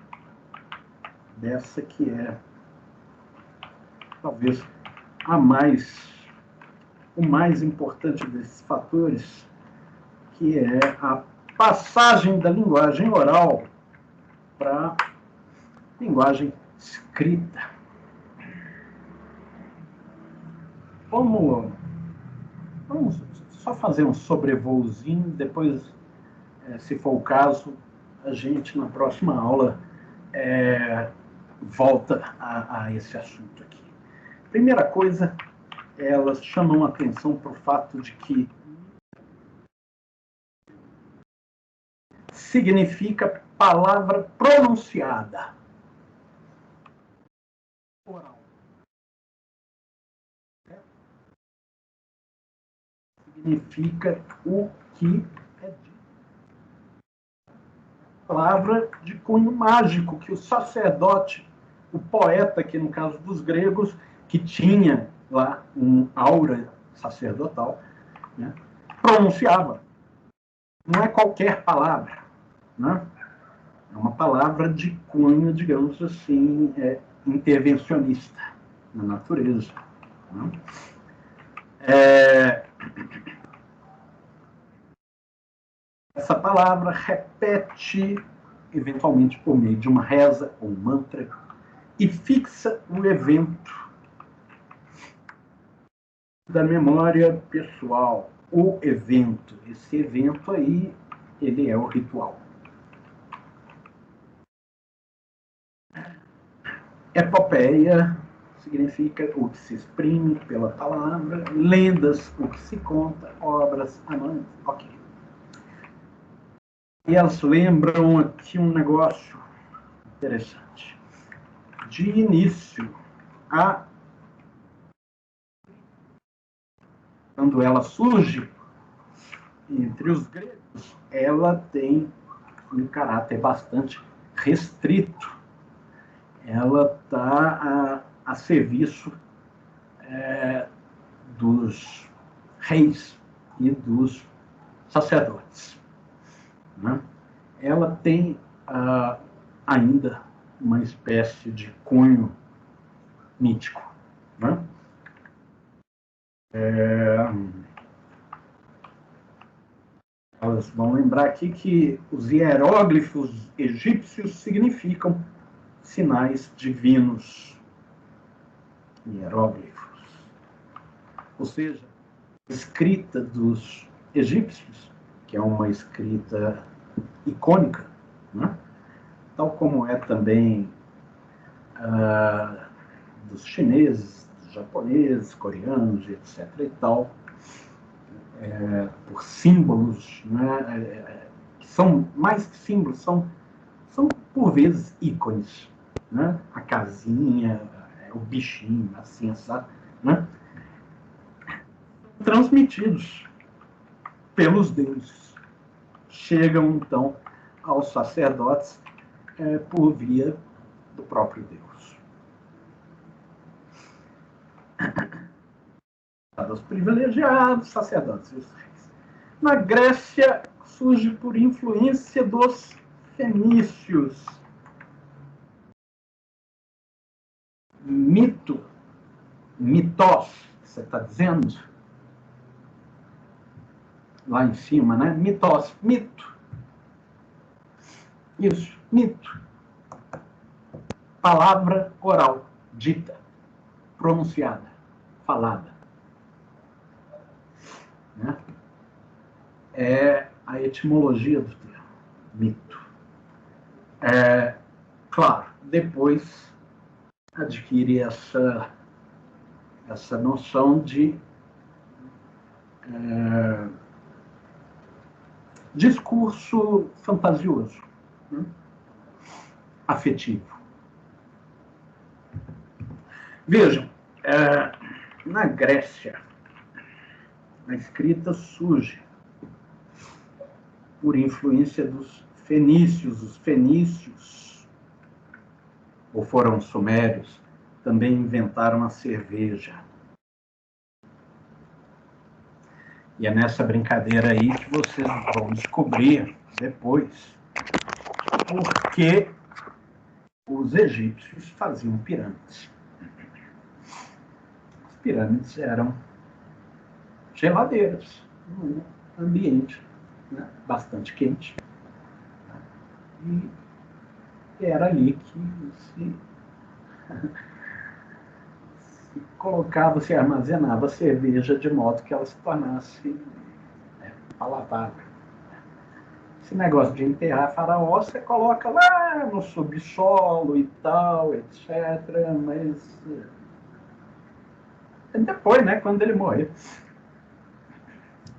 dessa que é, talvez, o mais importante desses fatores, que é a passagem da linguagem oral para linguagem escrita. Vamos só fazer um sobrevoozinho, depois, se for o caso, a gente, na próxima aula, volta a esse assunto aqui. Primeira coisa, elas chamam a atenção para o fato de que significa palavra pronunciada. Oral. Significa o que é dito. Palavra de cunho mágico que o sacerdote, o poeta, que no caso dos gregos, que tinha lá um aura sacerdotal, né, pronunciava. Não é qualquer palavra, né? É uma palavra de cunho, digamos assim, intervencionista na natureza, né? Essa palavra repete, eventualmente por meio de uma reza ou um mantra, e fixa o evento da memória pessoal, o evento. Esse evento aí, ele é o ritual. Epopeia significa o que se exprime pela palavra, lendas, o que se conta, obras, anônimas, ok. E elas lembram aqui um negócio interessante. De início, quando ela surge entre os gregos, ela tem um caráter bastante restrito. Ela está a serviço dos reis e dos sacerdotes, né? Ela tem ainda uma espécie de cunho mítico, né? Elas vão lembrar aqui que os hieróglifos egípcios significam sinais divinos. Hieróglifos. Ou seja, a escrita dos egípcios, que é uma escrita icônica, né? Tal como é também dos chineses, dos japoneses, coreanos, etc. e tal, por símbolos, né, que são mais que símbolos, são por vezes ícones, né? A casinha, o bichinho, assim, sabe? Né? Transmitidos pelos deuses. Chegam, então, aos sacerdotes por via do próprio Deus. Os privilegiados, sacerdotes e os reis. Na Grécia, surge por influência dos fenícios. Mito, mitós, você está dizendo? Lá em cima, né? Mitós, mito. Isso, mito. Palavra oral, dita, pronunciada, falada. Né? É a etimologia do termo, mito. Claro, depois adquire essa noção de discurso fantasioso, né? Afetivo. Vejam, na Grécia, a escrita surge por influência dos fenícios. Os fenícios, ou foram sumérios, também inventaram a cerveja. E é nessa brincadeira aí que vocês vão descobrir depois por que os egípcios faziam pirâmides. As pirâmides eram geladeiras, num ambiente, né, bastante quente. E era ali que se colocava, se armazenava a cerveja de modo que ela se tornasse palatável. Esse negócio de enterrar faraó, você coloca lá no subsolo e tal, etc. Mas depois, né, quando ele morrer.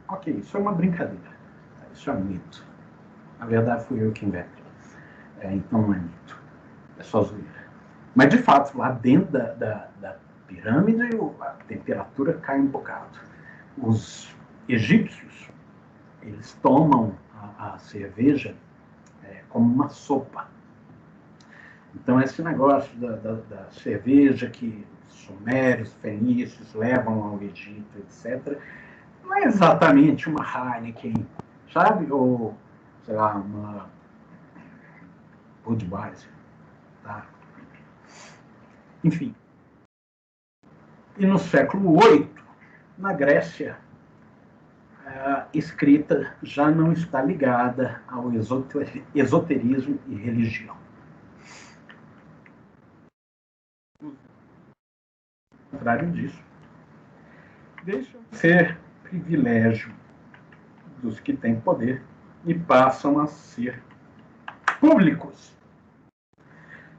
Ok, isso é uma brincadeira. Isso é um mito. Na verdade, fui eu que inventei. Então não é mito. É só zoeira. Mas, de fato, lá dentro da pirâmide, a temperatura cai um bocado. Os egípcios, eles tomam a cerveja como uma sopa. Então, esse negócio da cerveja que sumérios, fenícios levam ao Egito, etc., não é exatamente uma Heineken, sabe? Ou, sei lá, uma Budweiser. Tá? Enfim. E no século VIII, na Grécia, a escrita já não está ligada ao esoterismo e religião. Ao contrário disso, deixam de ser privilégio dos que têm poder e passam a ser públicos.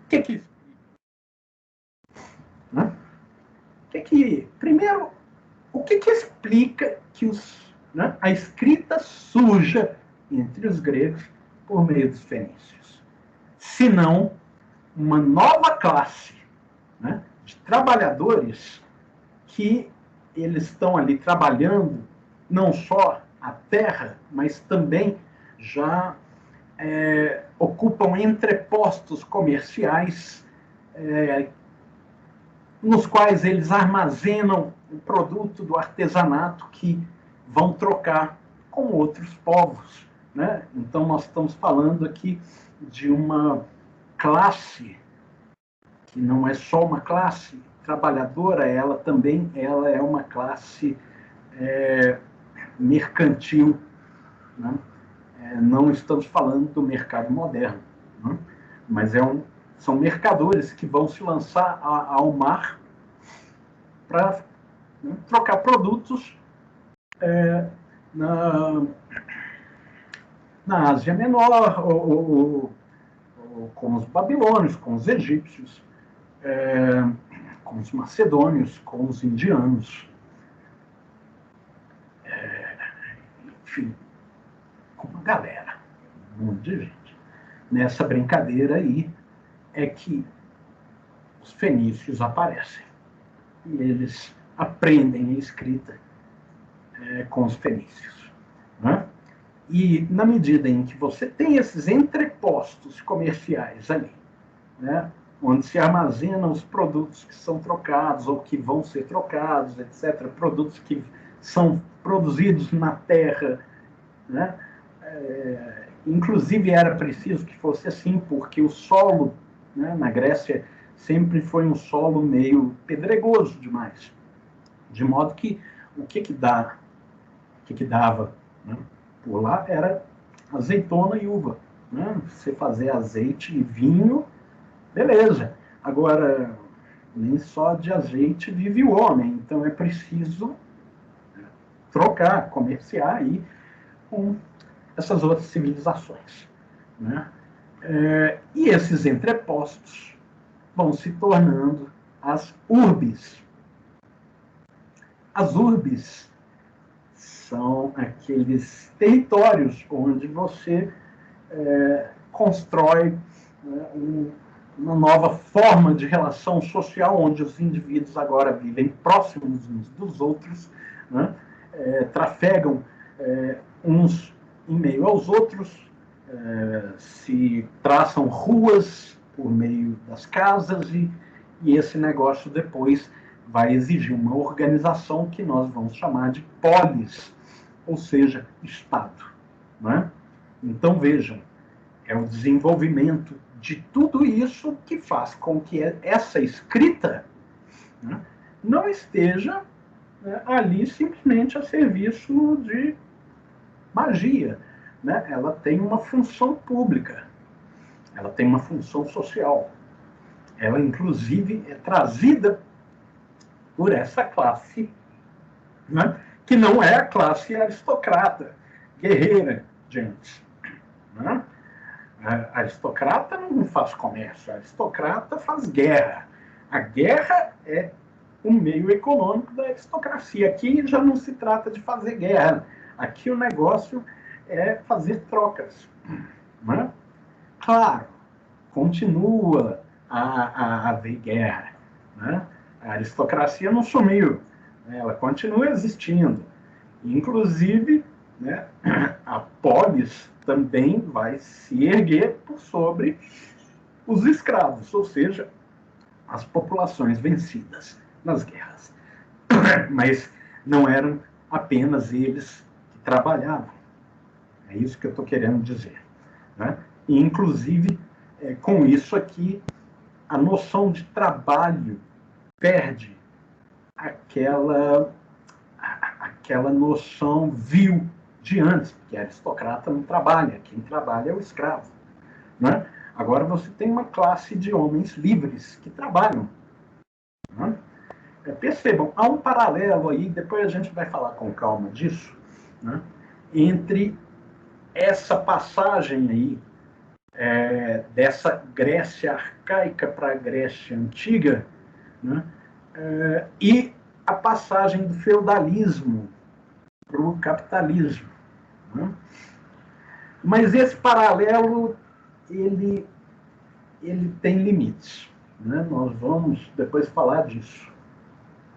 O que isso? Primeiro, o que explica que a escrita suja entre os gregos por meio dos fenícios? Se não uma nova classe, né, de trabalhadores que eles estão ali trabalhando não só a terra, mas também já ocupam entrepostos comerciais nos quais eles armazenam o produto do artesanato que vão trocar com outros povos. Né? Então, nós estamos falando aqui de uma classe que não é só uma classe trabalhadora, ela também é uma classe mercantil. Né? Não estamos falando do mercado moderno, né? Mas são mercadores que vão se lançar ao mar para trocar produtos na Ásia Menor, ou com os babilônios, com os egípcios. com os macedônios, com os indianos, enfim, com uma galera, um monte de gente. Nessa brincadeira aí é que os fenícios aparecem. E eles aprendem a escrita com os fenícios. Né? E na medida em que você tem esses entrepostos comerciais ali, né, onde se armazenam os produtos que são trocados ou que vão ser trocados, etc., produtos que são produzidos na terra, né? Inclusive era preciso que fosse assim, porque o solo, né, na Grécia sempre foi um solo meio pedregoso demais, de modo que o que dava, né, por lá era azeitona e uva, né? Você fazer azeite e vinho, beleza. Agora, nem só de azeite vive o homem, então é preciso trocar, comerciar aí com essas outras civilizações. Né? E esses entrepostos vão se tornando as urbes. As urbes são aqueles territórios onde você constrói, né, uma nova forma de relação social, onde os indivíduos agora vivem próximos uns dos outros, né, trafegam uns em meio aos outros, se traçam ruas por meio das casas, e esse negócio depois vai exigir uma organização que nós vamos chamar de polis, ou seja, Estado. Né? Então, vejam, é o desenvolvimento de tudo isso que faz com que essa escrita, né, não esteja, né, ali simplesmente a serviço de magia. Né? Ela tem uma função pública, ela tem uma função social. Ela, inclusive, é trazida por essa classe, né, que não é a classe aristocrata, guerreira de antes. Né? A aristocrata não faz comércio, a aristocrata faz guerra. A guerra é o meio econômico da aristocracia. Aqui já não se trata de fazer guerra. Aqui o negócio é fazer trocas. Né? Claro, continua a haver guerra. Né? A aristocracia não sumiu, né? Ela continua existindo. Inclusive, né, a polis também vai se erguer por sobre os escravos, ou seja, as populações vencidas nas guerras. Mas não eram apenas eles que trabalhavam. É isso que eu estou querendo dizer. Né? E, inclusive, com isso aqui, a noção de trabalho perde aquela noção vil de antes, porque a aristocrata não trabalha, quem trabalha é o escravo. Né? Agora você tem uma classe de homens livres que trabalham. Né? Percebam, há um paralelo aí, depois a gente vai falar com calma disso, né, entre essa passagem aí, dessa Grécia arcaica para a Grécia antiga, né, e a passagem do feudalismo para o capitalismo. Né? Mas esse paralelo, ele tem limites. Né? Nós vamos depois falar disso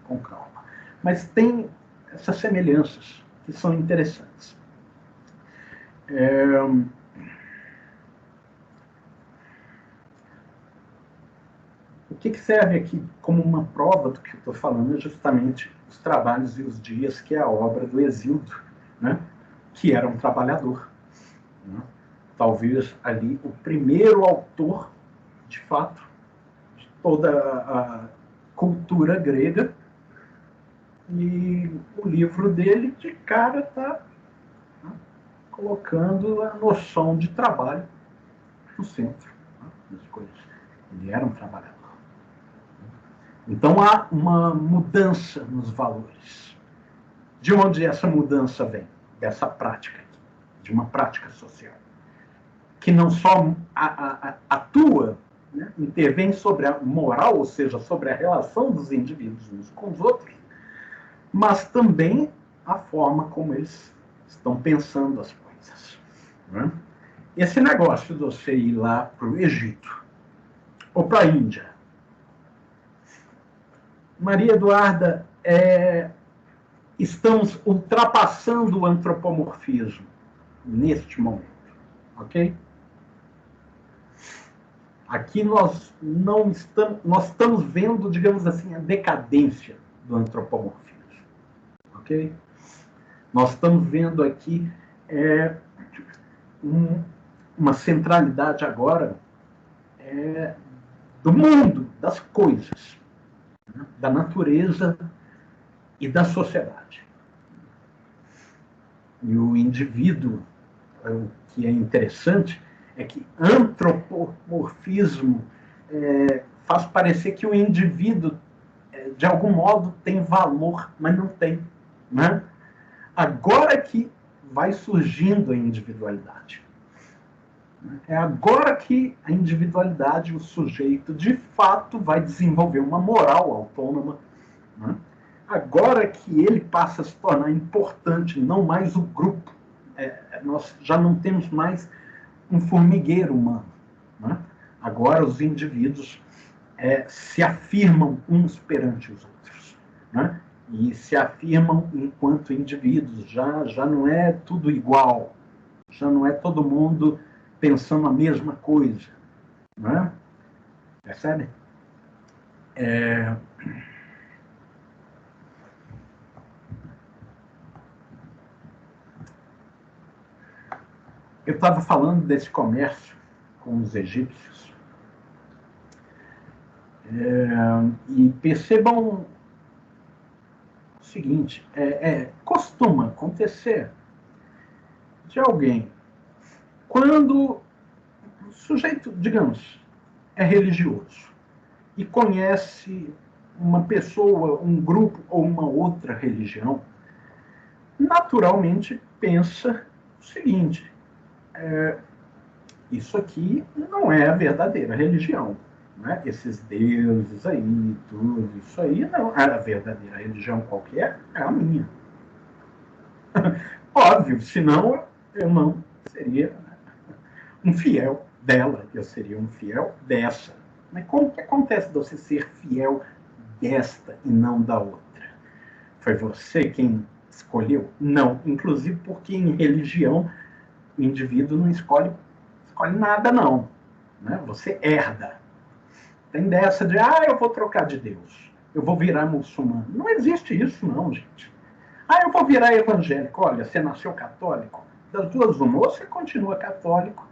com calma. Mas tem essas semelhanças que são interessantes. O que serve aqui como uma prova do que eu estou falando é justamente os trabalhos e os dias, que é a obra do Hesíodo, né? Que era um trabalhador. Né? Talvez ali o primeiro autor, de fato, de toda a cultura grega, e o livro dele, de cara, está, né, colocando a noção de trabalho no centro, né, das coisas. Ele era um trabalhador. Então há uma mudança nos valores. De onde essa mudança vem? Dessa prática aqui, de uma prática social, que não só atua né? Intervém sobre a moral, ou seja, sobre a relação dos indivíduos uns com os outros, mas também a forma como eles estão pensando as coisas. Né? Esse negócio de você ir lá para o Egito ou para a Índia, Maria Eduarda, estamos ultrapassando o antropomorfismo neste momento, ok? Aqui nós estamos vendo, digamos assim, a decadência do antropomorfismo, ok? Nós estamos vendo aqui uma centralidade agora do mundo, das coisas, né? Da natureza e da sociedade. E o indivíduo, o que é interessante, é que antropomorfismo faz parecer que o indivíduo, de algum modo, tem valor, mas não tem. Né? Agora que vai surgindo a individualidade. É agora que a individualidade, o sujeito, de fato, vai desenvolver uma moral autônoma. Né? Agora que ele passa a se tornar importante, não mais o grupo. Nós já não temos mais um formigueiro humano. Né? Agora os indivíduos se afirmam uns perante os outros. Né? E se afirmam enquanto indivíduos. Já não é tudo igual. Já não é todo mundo pensando a mesma coisa. Né? Percebe? Eu estava falando desse comércio com os egípcios. E percebam o seguinte, costuma acontecer de alguém, quando o sujeito, digamos, é religioso e conhece uma pessoa, um grupo ou uma outra religião, naturalmente pensa o seguinte, isso aqui não é a verdadeira religião. Né? Esses deuses aí, tudo isso aí, não. A verdadeira religião qualquer é a minha. Óbvio, senão eu não seria um fiel dela, eu seria um fiel dessa. Mas como que acontece de você ser fiel desta e não da outra? Foi você quem escolheu? Não. Inclusive porque em religião o indivíduo não escolhe nada, não. Né? Você herda. Tem dessa de, eu vou trocar de Deus. Eu vou virar muçulmano. Não existe isso, não, gente. Eu vou virar evangélico. Olha, você nasceu católico. Das duas, uma, ou você continua católico,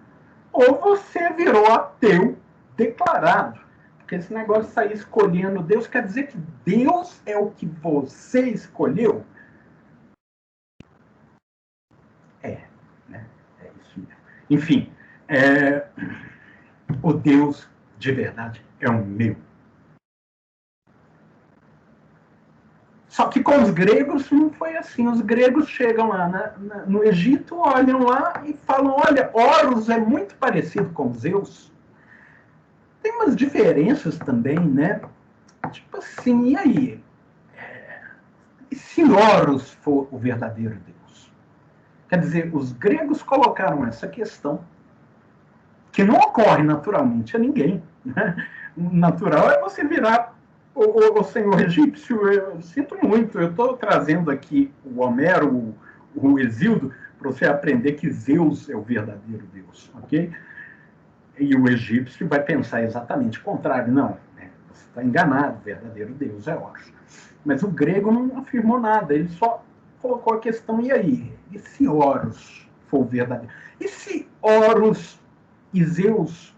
ou você virou ateu declarado. Porque esse negócio de sair escolhendo Deus, quer dizer que Deus é o que você escolheu? Né? É isso mesmo. Enfim, o Deus de verdade é o meu. Só que com os gregos não foi assim. Os gregos chegam lá no Egito, olham lá e falam, olha, Horus é muito parecido com Zeus. Tem umas diferenças também, né? Tipo assim, e aí? E se Horus for o verdadeiro Deus? Quer dizer, os gregos colocaram essa questão, que não ocorre naturalmente a ninguém. Né? O natural é você virar o senhor egípcio. Eu sinto muito, eu estou trazendo aqui o Homero, o Hesíodo, para você aprender que Zeus é o verdadeiro Deus, ok? E o egípcio vai pensar exatamente o contrário. Não, você está enganado, o verdadeiro Deus é Horus. Mas o grego não afirmou nada, ele só colocou a questão, e aí? E se Horus for o verdadeiro? E se Horus e Zeus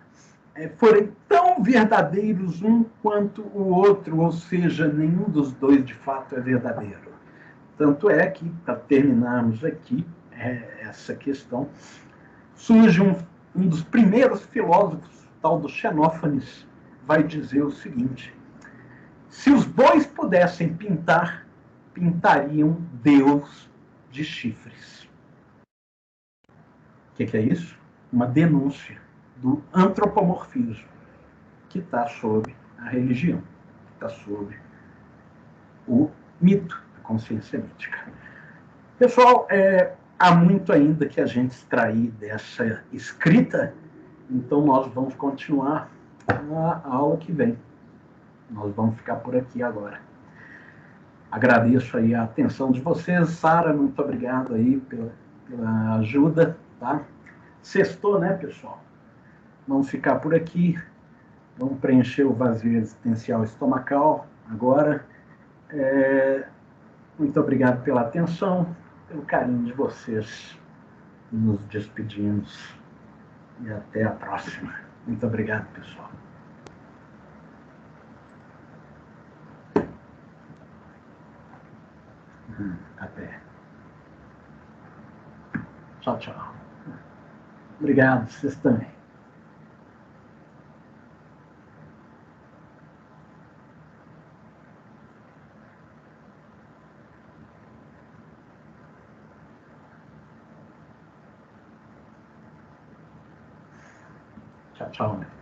forem tão verdadeiros um quanto o outro, ou seja, nenhum dos dois de fato é verdadeiro? Tanto é que, para terminarmos aqui essa questão, surge um dos primeiros filósofos, tal do Xenófanes, vai dizer o seguinte: se os bois pudessem pintar, pintariam Deus de chifres. O que é isso? Uma denúncia do antropomorfismo. que está sob a religião, que está sob o mito da consciência mítica. Pessoal, há muito ainda que a gente extrair dessa escrita, então nós vamos continuar na aula que vem. Nós vamos ficar por aqui agora. Agradeço aí a atenção de vocês. Sara, muito obrigado aí pela ajuda, tá? Sextou, né, pessoal? Vamos ficar por aqui. Vamos preencher o vazio existencial estomacal agora. Muito obrigado pela atenção, pelo carinho de vocês. Nos despedimos e até a próxima. Muito obrigado, pessoal. Até. Tchau, tchau. Obrigado, vocês também. Tchau, tchau.